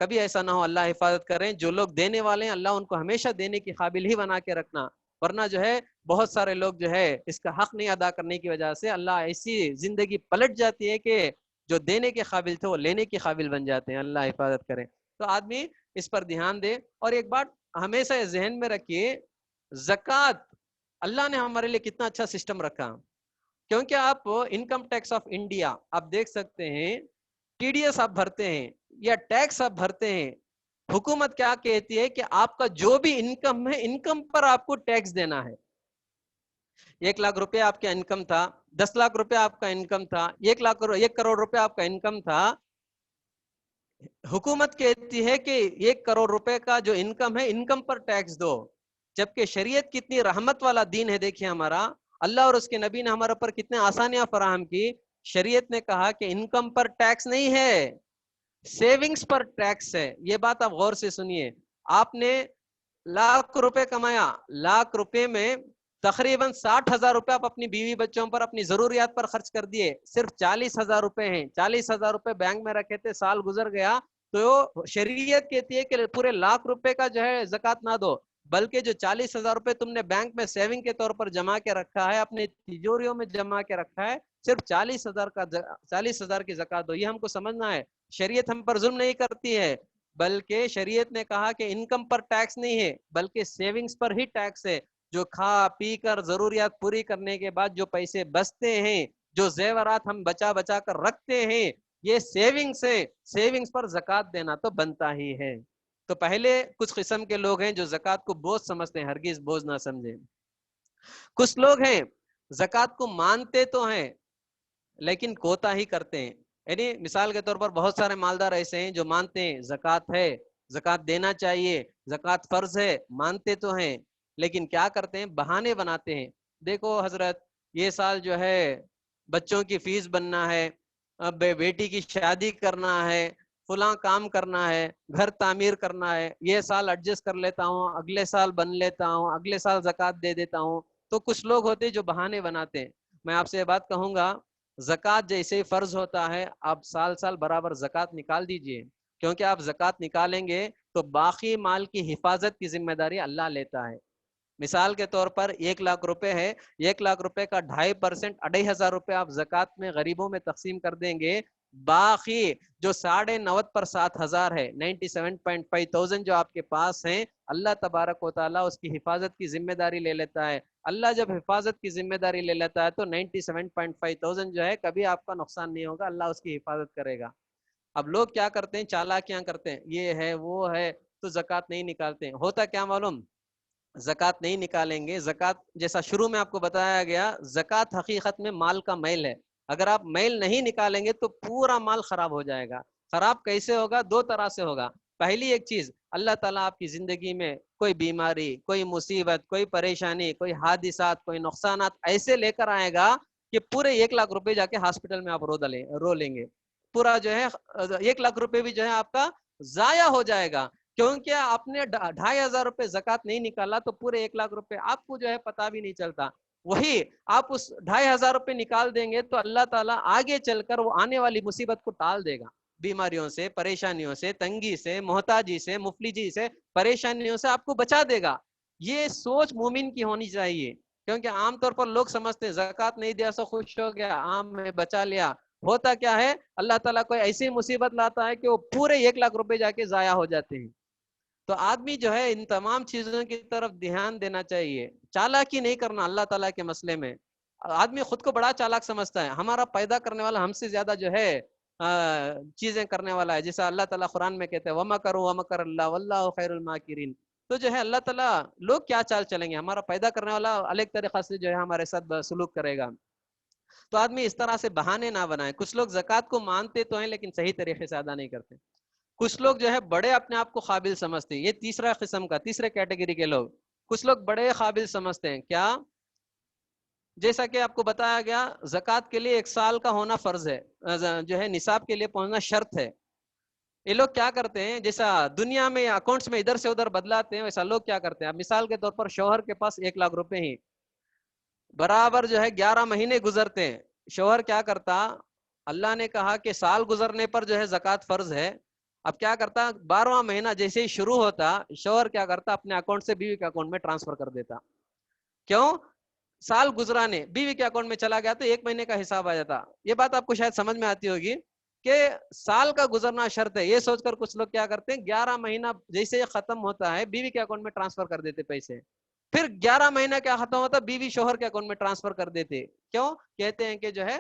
کبھی ایسا نہ ہو، اللہ حفاظت کریں. جو لوگ دینے والے ہیں اللہ ان کو ہمیشہ دینے کی قابل ہی بنا کے رکھنا. ورنہ جو ہے بہت سارے لوگ جو ہے اس کا حق نہیں ادا کرنے کی وجہ سے اللہ ایسی زندگی پلٹ جاتی ہے کہ جو دینے کے قابل تھے وہ لینے کے قابل بن جاتے ہیں. اللہ حفاظت کرے. تو آدمی اس پر دھیان دے. اور ایک بات ہمیشہ ذہن میں رکھیے، زکوٰۃ اللہ نے ہمارے لیے کتنا اچھا سسٹم رکھا. کیونکہ آپ انکم ٹیکس آف انڈیا آپ دیکھ سکتے ہیں، ٹی ڈی ایس آپ بھرتے ہیں یا ٹیکس آپ بھرتے ہیں، حکومت کیا کہتی ہے کہ آپ کا جو بھی انکم ہے انکم پر آپ کو ٹیکس دینا ہے. 1,00,000 روپے آپ کا انکم تھا، 10 لاکھ روپے آپ کا انکم تھا، 1 کروڑ روپے آپ کا انکم تھا، حکومت کہتی ہے کہ 1 کروڑ روپے کا جو انکم ہے انکم پر ٹیکس دو. جبکہ شریعت کتنی رحمت والا دین ہے. دیکھیں ہمارا اللہ اور اس کے نبی نے ہمارے اوپر کتنے آسانیاں فراہم کی. شریعت نے کہا کہ انکم پر ٹیکس نہیں ہے، سیونگز پر ٹیکس ہے. یہ بات آپ غور سے سنیے. آپ نے 1,00,000 روپے کمایا، 1,00,000 روپے میں تقریباً 60,000 روپے آپ اپنی بیوی بچوں پر اپنی ضروریات پر خرچ کر دیے. صرف 40,000 روپے ہیں، 40,000 روپے بینک میں رکھے تھے، سال گزر گیا تو شریعت کہتی ہے کہ پورے 1,00,000 روپے کا جو ہے زکوٰۃ نہ دو، بلکہ جو 40,000 روپے تم نے بینک میں سیونگ کے طور پر جمع کے رکھا ہے، اپنی تجوریوں میں جمع کے رکھا ہے، صرف 40,000 کی زکوٰۃ دو. یہ ہم کو سمجھنا ہے. شریعت ہم پر ظلم نہیں کرتی ہے، بلکہ شریعت نے کہا کہ انکم پر ٹیکس نہیں ہے بلکہ سیونگز پر ہی ٹیکس ہے. جو کھا پی کر ضروریات پوری کرنے کے بعد جو پیسے بچتے ہیں، جو زیورات ہم بچا بچا کر رکھتے ہیں، یہ سیونگز ہے. سیونگز پر زکوٰۃ دینا تو بنتا ہی ہے. تو پہلے کچھ قسم کے لوگ ہیں جو زکوٰۃ کو بوجھ سمجھتے ہیں، ہرگز بوجھ نہ سمجھیں. کچھ لوگ ہیں زکوٰۃ کو مانتے تو ہیں لیکن کوتاہی کرتے ہیں. یعنی مثال کے طور پر بہت سارے مالدار ایسے ہیں جو مانتے ہیں زکوٰۃ ہے، زکوٰۃ دینا چاہیے، زکوٰۃ فرض ہے، مانتے تو ہیں لیکن کیا کرتے ہیں، بہانے بناتے ہیں. دیکھو حضرت یہ سال جو ہے بچوں کی فیس بننا ہے، بیٹی کی شادی کرنا ہے، فلاں کام کرنا ہے، گھر تعمیر کرنا ہے، یہ سال ایڈجسٹ کر لیتا ہوں، اگلے سال بن لیتا ہوں، اگلے سال زکوٰۃ دے دیتا ہوں. تو کچھ لوگ ہوتے ہیں جو بہانے بناتے ہیں. میں آپ سے یہ بات کہوں گا، زکوٰۃ جیسے ہی فرض ہوتا ہے آپ سال سال برابر زکوٰۃ نکال دیجئے، کیونکہ آپ زکوٰۃ نکالیں گے تو باقی مال کی حفاظت کی ذمہ داری اللہ لیتا ہے. مثال کے طور پر 1,00,000 روپے ہے، 1,00,000 روپے کا 2.5% 2,500 روپے آپ زکوٰۃ میں غریبوں میں تقسیم کر دیں گے، باقی جو 90 پر 7,000 ہے، 97.5 جو آپ کے پاس ہیں، اللہ تبارک و تعالیٰ اس کی حفاظت کی ذمہ داری لے لیتا ہے. اللہ جب حفاظت کی ذمہ داری لے لیتا ہے تو 97.5 جو ہے کبھی آپ کا نقصان نہیں ہوگا، اللہ اس کی حفاظت کرے گا. اب لوگ کیا کرتے ہیں، چالاکیاں کرتے ہیں، یہ ہے وہ ہے تو زکوٰۃ نہیں نکالتے ہیں. ہوتا کیا معلوم، زکوٰۃ نہیں نکالیں گے. زکوٰۃ جیسا شروع میں آپ کو بتایا گیا، زکوٰۃ حقیقت میں مال کا میل ہے. اگر آپ میل نہیں نکالیں گے تو پورا مال خراب ہو جائے گا. خراب کیسے ہوگا، 2 طرح سے ہوگا. پہلی ایک چیز، اللہ تعالیٰ آپ کی زندگی میں کوئی بیماری، کوئی مصیبت، کوئی پریشانی، کوئی حادثات، کوئی نقصانات ایسے لے کر آئے گا کہ پورے 1,00,000 روپے جا کے ہاسپٹل میں آپ رو لیں گے. پورا جو ہے 1,00,000 روپے بھی جو ہے آپ کا ضائع ہو جائے گا. کیونکہ آپ نے 2,500 روپے زکوٰۃ نہیں نکالا تو پورے 1,00,000 روپے آپ کو جو ہے پتا بھی نہیں چلتا. وہی آپ اس 2,500 روپے نکال دیں گے تو اللہ تعالیٰ آگے چل کر وہ آنے والی مصیبت کو ٹال دے گا. بیماریوں سے، پریشانیوں سے، تنگی سے، محتاجی سے، مفلجی سے، پریشانیوں سے آپ کو بچا دے گا. یہ سوچ مومن کی ہونی چاہیے. کیونکہ عام طور پر لوگ سمجھتے ہیں زکوٰۃ نہیں دیا سو خوش ہو گیا، عام میں بچا لیا. ہوتا کیا ہے، اللہ تعالیٰ کوئی ایسی مصیبت لاتا ہے کہ وہ پورے 1,00,000 روپے جا کے ضائع ہو جاتے ہیں. تو آدمی جو ہے ان تمام چیزوں کی طرف دھیان دینا چاہیے. چالاکی نہیں کرنا اللہ تعالیٰ کے مسئلے میں. آدمی خود کو بڑا چالاک سمجھتا ہے, ہمارا پیدا کرنے والا ہم سے زیادہ جو ہے چیزیں کرنے والا ہے, جیسا اللہ تعالیٰ قرآن میں کہتے ہیں وَمَكَرُوا وَمَكَرَ اللَّهُ وَاللَّهُ خَيْرُ الْمَاكِرِينَ. تو جو ہے اللہ تعالیٰ لوگ کیا چال چلیں گے, ہمارا پیدا کرنے والا الگ طریقہ سے جو ہے ہمارے ساتھ سلوک کرے گا. تو آدمی اس طرح سے بہانے نہ بنائے. کچھ لوگ زکوٰۃ کو مانتے تو ہیں لیکن صحیح طریقے سے ادا نہیں کرتے. کچھ لوگ جو ہے بڑے اپنے آپ کو قابل سمجھتے ہیں, یہ تیسرا قسم کا, تیسرے کیٹیگری کے لوگ. کچھ لوگ بڑے قابل سمجھتے ہیں, کیا, جیسا کہ آپ کو بتایا گیا زکوٰۃ کے لیے 1 سال کا ہونا فرض ہے, جو ہے نصاب کے لیے پہنچنا شرط ہے. یہ لوگ کیا کرتے ہیں, جیسا دنیا میں اکاؤنٹس میں ادھر سے ادھر بدلاتے ہیں ویسا لوگ کیا کرتے ہیں. اب مثال کے طور پر شوہر کے پاس 1 لاکھ روپے ہی برابر جو ہے 11 مہینے گزرتے ہیں. شوہر کیا کرتا, اللہ نے کہا کہ سال گزرنے پر جو ہے زکوٰۃ فرض ہے. اب کیا کرتا, 12واں مہینہ جیسے ہی شروع ہوتا شوہر کیا کرتا, اپنے اکاؤنٹ سے بیوی کے اکاؤنٹ میں ٹرانسفر کر دیتا. کیوں, سال گزرانے بیوی کے اکاؤنٹ میں چلا گیا تو 1 مہینے کا حساب آ جاتا. یہ بات آپ کو شاید سمجھ میں آتی ہوگی کہ سال کا گزرنا شرط ہے. یہ سوچ کر کچھ لوگ کیا کرتے ہیں, 11 مہینہ جیسے ختم ہوتا ہے بیوی کے اکاؤنٹ میں ٹرانسفر کر دیتے پیسے. پھر 11 مہینہ کیا ختم ہوتا, بیوی شوہر کے اکاؤنٹ میں ٹرانسفر کر دیتے. کیوں, کہتے ہیں کہ جو ہے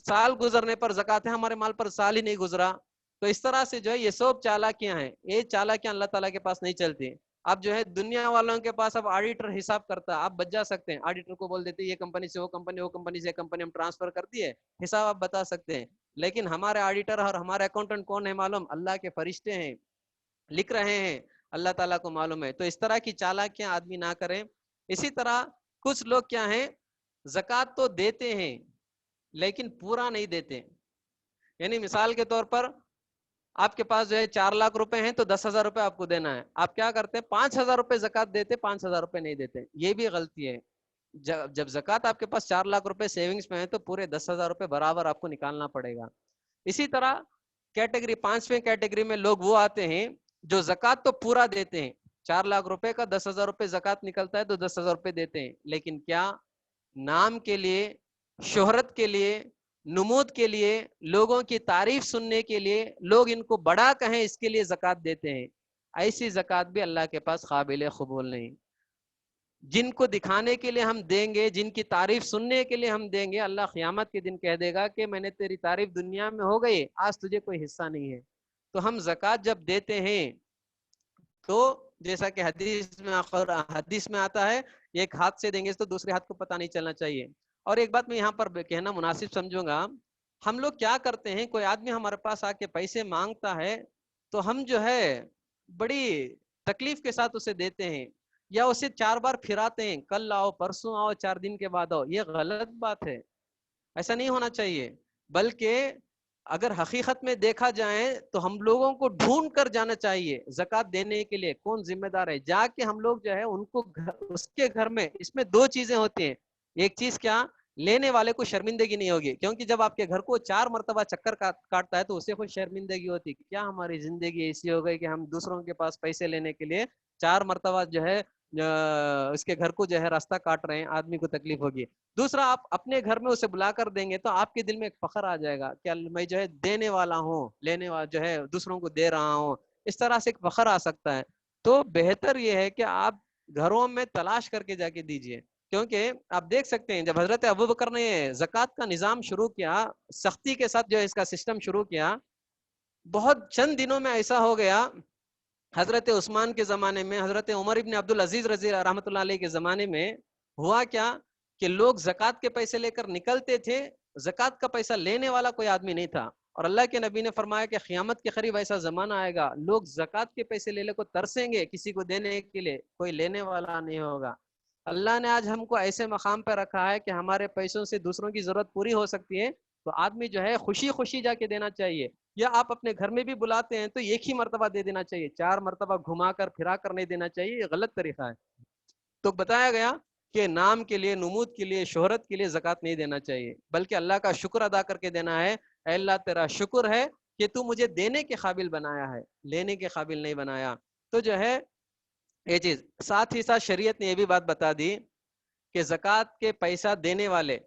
سال گزرنے پر زکوٰۃ ہے, ہمارے مال پر سال ہی نہیں گزرا. تو اس طرح سے جو ہے یہ سب چالاکیاں ہیں. یہ چالاکیاں اللہ تعالیٰ کے پاس نہیں چلتی. اب جو ہے دنیا والوں کے پاس اب آڈیٹر حساب کرتا, آپ بچ جا سکتے ہیں. آڈیٹر کو بول دیتے یہ کمپنی سے وہ کمپنی, وہ کمپنی سے کمپنی ہم ٹرانسفر کر دیے, حساب آپ بتا سکتے ہیں. لیکن ہمارے آڈیٹر اور ہمارے اکاؤنٹنٹ کون ہے معلوم, اللہ کے فرشتے ہیں, لکھ رہے ہیں, اللہ تعالیٰ کو معلوم ہے. تو اس طرح کی چالاکیاں آدمی نہ کریں. اسی طرح کچھ لوگ کیا ہیں, زکوٰۃ تو دیتے ہیں لیکن پورا نہیں دیتے. یعنی مثال کے طور پر آپ کے پاس جو ہے 4 لاکھ روپے ہیں تو 10,000 روپے آپ کو دینا ہے. آپ کیا کرتے ہیں, 5,000 روپے زکوٰۃ دیتے, 5,000 روپے نہیں دیتے. یہ بھی غلطی ہے. جب زکوٰۃ آپ کے پاس 4 لاکھ روپے سیونگز میں ہے تو پورے 10,000 روپے برابر آپ کو نکالنا پڑے گا. اسی طرح کیٹیگری 5ویں کیٹیگری میں لوگ وہ آتے ہیں جو زکوٰۃ تو پورا دیتے ہیں, 4 لاکھ روپے کا 10,000 روپے زکوٰۃ نکلتا ہے تو 10,000 روپے دیتے ہیں. لیکن کیا, نام کے لیے, شہرت کے لیے, نمود کے لیے, لوگوں کی تعریف سننے کے لیے, لوگ ان کو بڑا کہیں اس کے لیے زکوٰۃ دیتے ہیں. ایسی زکوٰۃ بھی اللہ کے پاس قابل قبول نہیں. جن کو دکھانے کے لیے ہم دیں گے, جن کی تعریف سننے کے لیے ہم دیں گے, اللہ قیامت کے دن کہہ دے گا کہ میں نے تیری تعریف دنیا میں ہو گئی, آج تجھے کوئی حصہ نہیں ہے. تو ہم زکوٰۃ جب دیتے ہیں تو جیسا کہ حدیث میں آتا ہے, ایک ہاتھ سے دیں گے تو دوسرے ہاتھ کو پتہ نہیں چلنا چاہیے. اور ایک بات میں یہاں پر کہنا مناسب سمجھوں گا, ہم لوگ کیا کرتے ہیں, کوئی آدمی ہمارے پاس آ کے پیسے مانگتا ہے تو ہم جو ہے بڑی تکلیف کے ساتھ اسے دیتے ہیں, یا اسے 4 بار پھراتے ہیں, کل آؤ, پرسوں آؤ, 4 دن کے بعد آؤ. یہ غلط بات ہے, ایسا نہیں ہونا چاہیے. بلکہ اگر حقیقت میں دیکھا جائے تو ہم لوگوں کو ڈھونڈ کر جانا چاہیے زکوٰۃ دینے کے لیے کون ذمہ دار ہے, جا کے ہم لوگ جو ہے ان کو اس کے گھر میں. اس میں 2 چیزیں ہوتی ہیں. ایک چیز کیا, لینے والے کو شرمندگی نہیں ہوگی, کیونکہ جب آپ کے گھر کو 4 مرتبہ چکر کاٹتا ہے تو اسے کوئی شرمندگی ہوتی ہے. کیا ہماری زندگی ایسی ہو گئی کہ ہم دوسروں کے پاس پیسے لینے کے لیے 4 مرتبہ جو ہے اس کے گھر کو جو ہے راستہ کاٹ رہے ہیں, آدمی کو تکلیف ہوگی. دوسرا, آپ اپنے گھر میں اسے بلا کر دیں گے تو آپ کے دل میں ایک فخر آ جائے گا کہ میں جو ہے دینے والا ہوں, لینے والا جو ہے دوسروں کو دے رہا ہوں. اس طرح سے ایک فخر آ سکتا ہے. تو بہتر یہ ہے کہ آپ گھروں میں تلاش کر کے جا کے دیجئے. کیونکہ آپ دیکھ سکتے ہیں جب حضرت ابوبکر نے زکوٰۃ کا نظام شروع کیا, سختی کے ساتھ جو ہے اس کا سسٹم شروع کیا, بہت چند دنوں میں ایسا ہو گیا. حضرت عثمان کے زمانے میں, حضرت عمر ابن عبدالعزیز رضی رحمۃ اللہ علیہ کے زمانے میں ہوا کیا کہ لوگ زکوٰۃ کے پیسے لے کر نکلتے تھے, زکوٰۃ کا پیسہ لینے والا کوئی آدمی نہیں تھا. اور اللہ کے نبی نے فرمایا کہ قیامت کے قریب ایسا زمانہ آئے گا, لوگ زکوٰۃ کے پیسے لے کو ترسیں گے, کسی کو دینے کے لیے کوئی لینے والا نہیں ہوگا. اللہ نے آج ہم کو ایسے مقام پہ رکھا ہے کہ ہمارے پیسوں سے دوسروں کی ضرورت پوری ہو سکتی ہے, تو آدمی جو ہے خوشی خوشی جا کے دینا چاہیے. یا آپ اپنے گھر میں بھی بلاتے ہیں تو 1 ہی مرتبہ دے دینا چاہیے, 4 مرتبہ گھما کر پھرا کر نہیں دینا چاہیے, یہ غلط طریقہ ہے. تو بتایا گیا کہ نام کے لیے, نمود کے لیے, شہرت کے لیے زکوٰۃ نہیں دینا چاہیے, بلکہ اللہ کا شکر ادا کر کے دینا ہے. اے اللہ تیرا شکر ہے کہ تو مجھے دینے کے قابل بنایا ہے, لینے کے قابل نہیں بنایا. تو جو ہے یہ چیز, ساتھ ہی ساتھ شریعت نے یہ بھی بات بتا دی کہ زکوٰۃ کے پیسہ دینے والے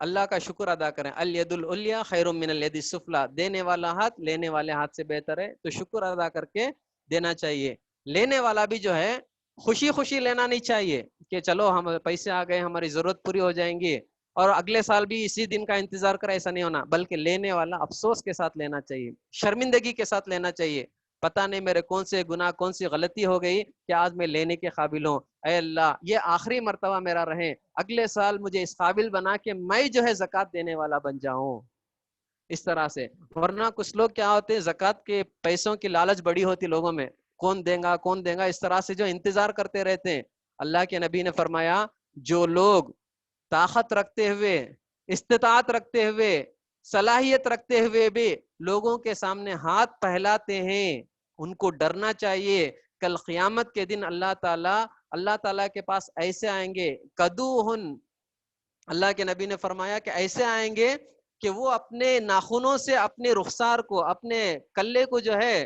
اللہ کا شکر ادا کریں. الید العلیٰ خیر من الید السفلیٰ, دینے والا ہاتھ لینے والے ہاتھ سے بہتر ہے, تو شکر ادا کر کے دینا چاہیے. لینے والا بھی جو ہے خوشی خوشی لینا نہیں چاہیے کہ چلو ہم پیسے آ گئے ہماری ضرورت پوری ہو جائیں گی اور اگلے سال بھی اسی دن کا انتظار کرے، ایسا نہیں ہونا، بلکہ لینے والا افسوس کے ساتھ لینا چاہیے، شرمندگی کے ساتھ لینا چاہیے، پتہ نہیں میرے کون سے گناہ کون سی غلطی ہو گئی کہ آج میں لینے کے قابل ہوں، اے اللہ یہ آخری مرتبہ میرا رہے، اگلے سال مجھے اس قابل بنا کہ میں جو ہے زکوٰۃ دینے والا بن جاؤں، اس طرح سے۔ ورنہ کچھ لوگ کیا ہوتے ہیں، زکوٰۃ کے پیسوں کی لالچ بڑی ہوتی لوگوں میں، کون دے گا کون دے گا، اس طرح سے جو انتظار کرتے رہتے ہیں۔ اللہ کے نبی نے فرمایا جو لوگ طاقت رکھتے ہوئے، استطاعت رکھتے ہوئے، صلاحیت رکھتے ہوئے بھی لوگوں کے سامنے ہاتھ پھیلاتے ہیں، ان کو ڈرنا چاہیے، کل قیامت کے دن اللہ تعالیٰ کے پاس ایسے آئیں گے، کدوہن، اللہ کے نبی نے فرمایا کہ ایسے آئیں گے کہ وہ اپنے ناخنوں سے اپنے رخسار کو، اپنے کلے کو جو ہے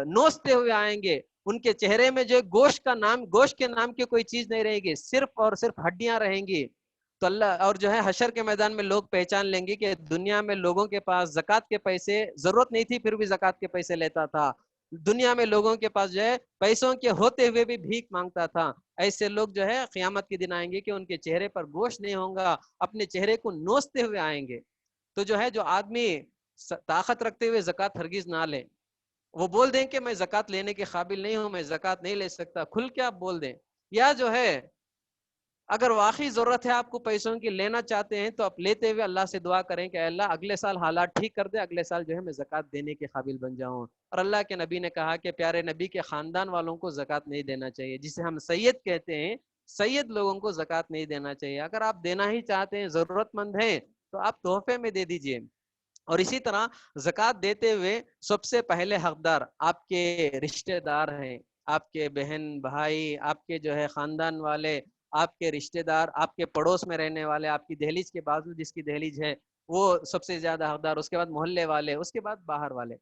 نوچتے ہوئے آئیں گے، ان کے چہرے میں جو گوشت کے نام کی کوئی چیز نہیں رہے گی، صرف اور صرف ہڈیاں رہیں گی۔ تو اللہ اور جو ہے حشر کے میدان میں لوگ پہچان لیں گے کہ دنیا میں لوگوں کے پاس زکوٰۃ کے پیسے ضرورت نہیں تھی پھر بھی زکوٰۃ کے پیسے لیتا تھا، دنیا میں لوگوں کے پاس جو ہے پیسوں کے ہوتے ہوئے بھی بھیک مانگتا تھا۔ ایسے لوگ جو ہے قیامت کے دن آئیں گے کہ ان کے چہرے پر گوشت نہیں ہوگا، اپنے چہرے کو نوچتے ہوئے آئیں گے۔ تو جو ہے جو آدمی طاقت رکھتے ہوئے زکوٰۃ ہرگز نہ لے، وہ بول دیں کہ میں زکوٰۃ لینے کے قابل نہیں ہوں، میں زکوٰۃ نہیں لے سکتا، کھل کے آپ بول دیں، یا جو ہے اگر واقعی ضرورت ہے آپ کو پیسوں کی، لینا چاہتے ہیں تو آپ لیتے ہوئے اللہ سے دعا کریں کہ اے اللہ اگلے سال حالات ٹھیک کر دے، اگلے سال جو ہے میں زکوٰۃ دینے کے قابل بن جاؤں۔ اور اللہ کے نبی نے کہا کہ پیارے نبی کے خاندان والوں کو زکوٰۃ نہیں دینا چاہیے، جسے ہم سید کہتے ہیں، سید لوگوں کو زکوٰۃ نہیں دینا چاہیے۔ اگر آپ دینا ہی چاہتے ہیں، ضرورت مند ہیں، تو آپ تحفے میں دے دیجئے۔ اور اسی طرح زکوٰۃ دیتے ہوئے سب سے پہلے حقدار آپ کے رشتہ دار ہیں، آپ کے بہن بھائی، آپ کے جو ہے خاندان والے، آپ کے رشتہ دار، آپ کے پڑوس میں رہنے والے، آپ کی دہلیز کے بازو جس کی دہلیز ہے وہ سب سے زیادہ حقدار، اس کے بعد محلے والے، اس کے بعد باہر والے۔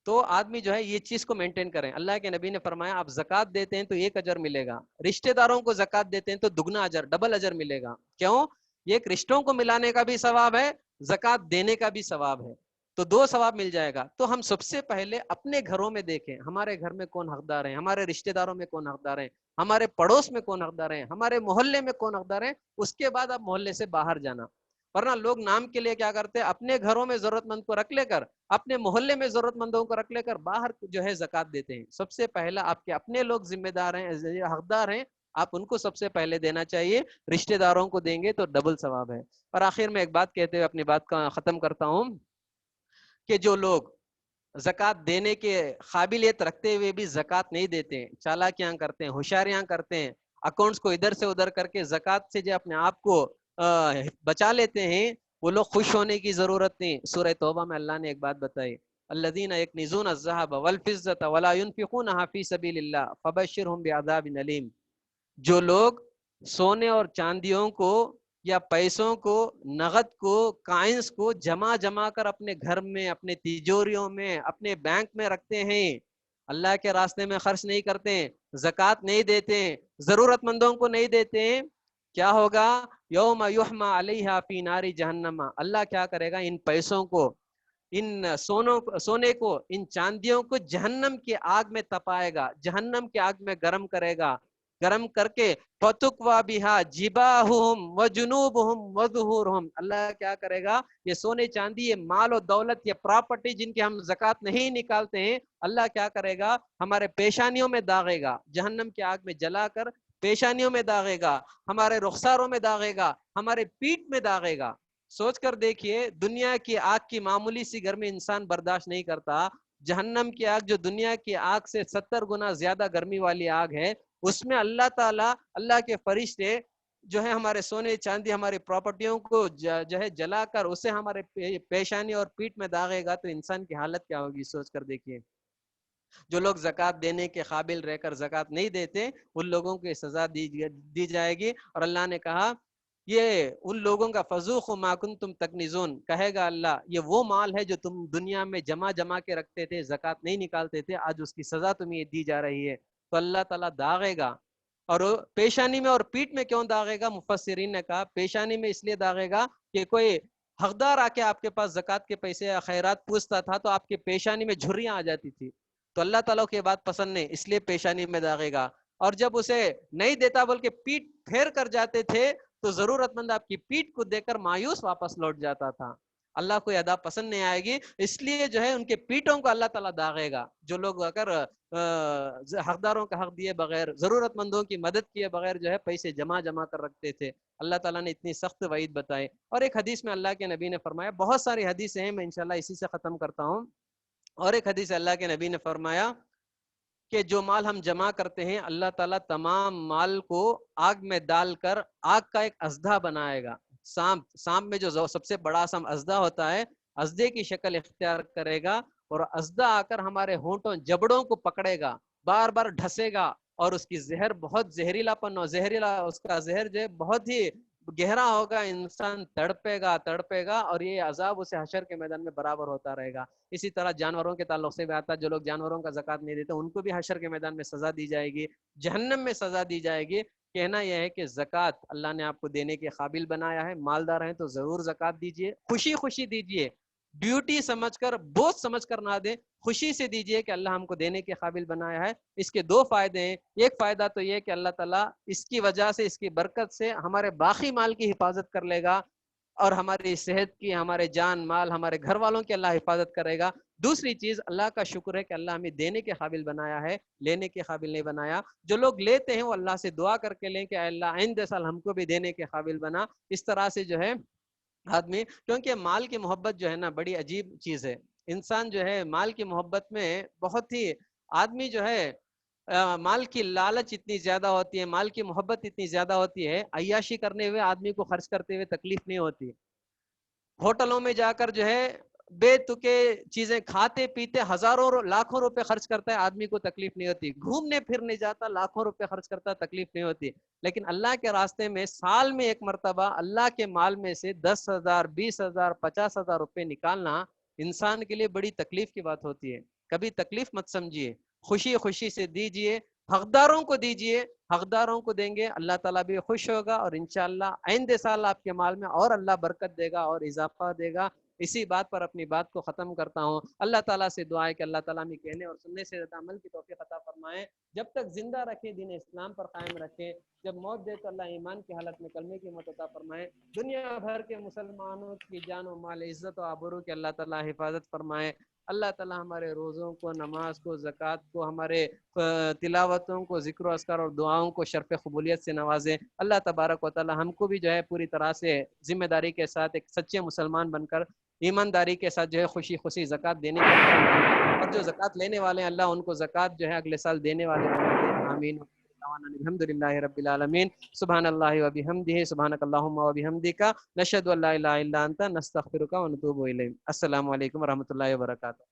تو آدمی جو ہے یہ چیز کو مینٹین کریں۔ اللہ کے نبی نے فرمایا آپ زکوٰۃ دیتے ہیں تو 1 اجر ملے گا، رشتہ داروں کو زکوٰۃ دیتے ہیں تو دگنا اجر، ڈبل اجر ملے گا۔ کیوں؟ ایک رشتوں کو ملانے کا بھی ثواب ہے، زکوٰۃ دینے کا بھی ثواب ہے، تو 2 ثواب مل جائے گا۔ تو ہم سب سے پہلے اپنے گھروں میں دیکھیں ہمارے گھر میں کون حقدار ہیں، ہمارے رشتہ داروں میں کون حقدار ہیں، ہمارے پڑوس میں کون حقدار ہیں، ہمارے محلے میں کون حقدار ہیں، اس کے بعد آپ محلے سے باہر جانا۔ ورنہ لوگ نام کے لیے کیا کرتے ہیں، اپنے گھروں میں ضرورت مند کو رکھ لے کر، اپنے محلے میں ضرورت مندوں کو رکھ لے کر باہر جو ہے زکوٰۃ دیتے ہیں۔ سب سے پہلا آپ کے اپنے لوگ ذمہ دار ہیں، حقدار ہیں، آپ ان کو سب سے پہلے دینا چاہیے، رشتہ داروں کو دیں گے تو ڈبل ثواب ہے۔ اور آخر میں ایک بات کہتے ہوئے اپنی بات کا ختم کرتا ہوں کہ جو لوگ زکوٰۃ دینے کے قابلیت رکھتے ہوئے بھی زکوٰۃ نہیں دیتے ہیں، چالاکیاں کرتے ہیں، ہوشیاریاں کرتے ہیں، اکاؤنٹس کو ادھر سے ادھر کر کے زکوٰۃ سے جو اپنے آپ کو بچا لیتے ہیں، وہ لوگ خوش ہونے کی ضرورت نہیں۔ سورہ توبہ میں اللہ نے ایک بات بتائی، الذین یکنزون الذھب والفضة ولا ينفقونها فی سبیل اللہ فبشرهم بعذاب علیم۔ جو لوگ سونے اور چاندیوں کو یا پیسوں کو، نقد کو، کائنز کو جمع کر اپنے گھر میں، اپنے تجوریوں میں، اپنے بینک میں رکھتے ہیں، اللہ کے راستے میں خرچ نہیں کرتے، زکوٰۃ نہیں دیتے، ضرورت مندوں کو نہیں دیتے، کیا ہوگا؟ یوم یحمى علیہا فی نار جہنم، اللہ کیا کرے گا، ان پیسوں کو، ان سونے کو، ان چاندیوں کو جہنم کی آگ میں تپائے گا، جہنم کی آگ میں گرم کرے گا، گرم کر کے فَتُقْوَى بِهَا جِبَاهُهُمْ وَجُنُوبُهُمْ وَظُهُورُهُمْ، اللہ کیا کرے گا، یہ سونے چاندی، یہ مال و دولت، یہ پراپرٹی جن کی ہم زکوٰۃ نہیں نکالتے ہیں، اللہ کیا کرے گا، ہمارے پیشانیوں میں داغے گا، جہنم کی آگ میں جلا کر پیشانیوں میں داغے گا، ہمارے رخساروں میں داغے گا، ہمارے پیٹ میں داغے گا۔ سوچ کر دیکھیے، دنیا کی آگ کی معمولی سی گرمی انسان برداشت نہیں کرتا، جہنم کی آگ جو دنیا کی آگ سے 70 گنا زیادہ گرمی والی آگ ہے، اس میں اللہ تعالیٰ، اللہ کے فرشتے جو ہے ہمارے سونے چاندی، ہماری پراپرٹیوں کو جو ہے جلا کر اسے ہمارے پیشانی اور پیٹ میں داغے گا، تو انسان کی حالت کیا ہوگی، سوچ کر دیکھیے۔ جو لوگ زکوٰۃ دینے کے قابل رہ کر زکوٰۃ نہیں دیتے، ان لوگوں کو سزا دی جائے گی۔ اور اللہ نے کہا یہ ان لوگوں کا فذوقوا ما کنتم تکنزون، کہے گا اللہ یہ وہ مال ہے جو تم دنیا میں جمع کے رکھتے تھے، زکوٰۃ نہیں نکالتے تھے، آج اس کی سزا تمہیں دی جا رہی ہے۔ تو اللہ تعالیٰ داغے گا۔ اور پیشانی میں اور پیٹ میں کیوں داغے گا؟ مفسرین نے کہا پیشانی میں اس لیے داغے گا کہ کوئی حقدار آ کے آپ کے پاس زکوٰۃ کے پیسے یا خیرات پوچھتا تھا تو آپ کے پیشانی میں جھریاں آ جاتی تھی، تو اللہ تعالیٰ کی بات پسند نہیں، اس لیے پیشانی میں داغے گا. اور جب اسے نہیں دیتا بلکہ پیٹ پھیر کر جاتے تھے تو ضرورت مند آپ کی پیٹ کو دے کر مایوس واپس لوٹ جاتا تھا. اللہ کو یہ ادا پسند نہیں آئے گی، اس لیے جو ہے ان کے پیٹوں کو اللہ تعالیٰ داغے گا. جو لوگ اگر حقداروں کا حق دیے بغیر، ضرورت مندوں کی مدد کیے بغیر جو ہے پیسے جمع کر رکھتے تھے، اللہ تعالیٰ نے اتنی سخت وعید بتائے. اور ایک حدیث میں اللہ کے نبی نے فرمایا، بہت ساری حدیثیں ہیں، میں انشاءاللہ اسی سے ختم کرتا ہوں. اور ایک حدیث اللہ کے نبی نے فرمایا کہ جو مال ہم جمع کرتے ہیں اللہ تعالیٰ تمام مال کو آگ میں ڈال کر آگ کا ایک ازدہ بنائے گا. سانپ میں جو سب سے بڑا سام ازدہ ہوتا ہے، ازدے کی شکل اختیار کرے گا اور ازدہ آ کر ہمارے ہونٹوں جبڑوں کو پکڑے گا، بار بار ڈھسے گا اور اس کی زہر بہت زہریلا پن ہو، اس کا زہر جو ہے بہت ہی گہرا ہوگا، انسان تڑپے گا اور یہ عذاب اسے حشر کے میدان میں برابر ہوتا رہے گا. اسی طرح جانوروں کے تعلق سے بھی آتا ہے، جو لوگ جانوروں کا زکوٰۃ نہیں دیتے ان کو بھی حشر کے میدان میں سزا دی جائے گی، جہنم میں سزا دی جائے گی. کہنا یہ ہے کہ زکوٰۃ اللہ نے آپ کو دینے کے قابل بنایا ہے، مالدار ہیں تو ضرور زکوٰۃ دیجئے، خوشی دیجئے، ڈیوٹی سمجھ کر، بوجھ سمجھ کر نہ دیں، خوشی سے دیجئے کہ اللہ ہم کو دینے کے قابل بنایا ہے. اس کے دو فائدے ہیں. ایک فائدہ تو یہ کہ اللہ تعالیٰ اس کی وجہ سے، اس کی برکت سے ہمارے باقی مال کی حفاظت کر لے گا اور ہماری صحت کی، ہمارے جان مال، ہمارے گھر والوں کی اللہ حفاظت کرے گا. دوسری چیز اللہ کا شکر ہے کہ اللہ ہمیں دینے کے قابل بنایا ہے، لینے کے قابل نہیں بنایا. جو لوگ لیتے ہیں وہ اللہ سے دعا کر کے لیں کہ اے اللہ آئندہ سال ہم کو بھی دینے کے قابل بنا. اس طرح سے جو ہے آدمی، کیونکہ مال کی محبت جو ہے نا بڑی عجیب چیز ہے. انسان جو ہے مال کی محبت میں بہت ہی، آدمی جو ہے مال کی لالچ اتنی زیادہ ہوتی ہے، مال کی محبت اتنی زیادہ ہوتی ہے، عیاشی کرنے ہوئے آدمی کو خرچ کرتے ہوئے تکلیف نہیں ہوتی. ہوٹلوں میں جا کر جو ہے بے تکے چیزیں کھاتے پیتے ہزاروں لاکھوں روپے خرچ کرتا ہے، آدمی کو تکلیف نہیں ہوتی. گھومنے پھرنے جاتا لاکھوں روپے خرچ کرتا ہے، تکلیف نہیں ہوتی. لیکن اللہ کے راستے میں سال میں ایک مرتبہ اللہ کے مال میں سے 10,000 20,000 50,000 روپے نکالنا انسان کے لیے بڑی تکلیف کی بات ہوتی ہے. کبھی تکلیف مت سمجھیے، خوشی سے دیجئے، حقداروں کو دیجئے، حقداروں کو دیں گے اللہ تعالیٰ بھی خوش ہوگا اور انشاءاللہ آئندہ سال آپ کے مال میں اور اللہ برکت دے گا اور اضافہ دے گا. اسی بات پر اپنی بات کو ختم کرتا ہوں. اللہ تعالیٰ سے دعا ہے کہ اللہ تعالیٰ ہمیں کہنے اور سننے سے زیادہ عمل کی توفیق عطا فرمائے. جب تک زندہ رکھے دین اسلام پر قائم رکھے، جب موت دے تو اللہ ایمان کی حالت میں کلمے کی موت عطا فرمائے. دنیا بھر کے مسلمانوں کی جان و مال، عزت و آبرو کی اللہ تعالیٰ حفاظت فرمائے. اللہ تعالیٰ ہمارے روزوں کو، نماز کو، زکوٰۃ کو، ہمارے تلاوتوں کو، ذکر و اذکار اور دعاؤں کو شرف قبولیت سے نوازے. اللہ تبارک و تعالیٰ ہم کو بھی جو ہے پوری طرح سے ذمہ داری کے ساتھ ایک سچے مسلمان بن کر ایمانداری کے ساتھ جو ہے خوشی زکوٰۃ دینے کا، اور جو زکوٰۃ لینے والے ہیں اللہ ان کو زکوٰۃ جو ہے اگلے سال دینے والے بنا دے. آمین. الحمدللہ رب العالمین. سبحان اللہ و بحمدہ، سبحانک اللہم و بحمدک، نشہد ان لا الہ الا انت، نستغفرک و نتوب الیک. السلام علیکم و رحمۃ اللہ وبرکاتہ.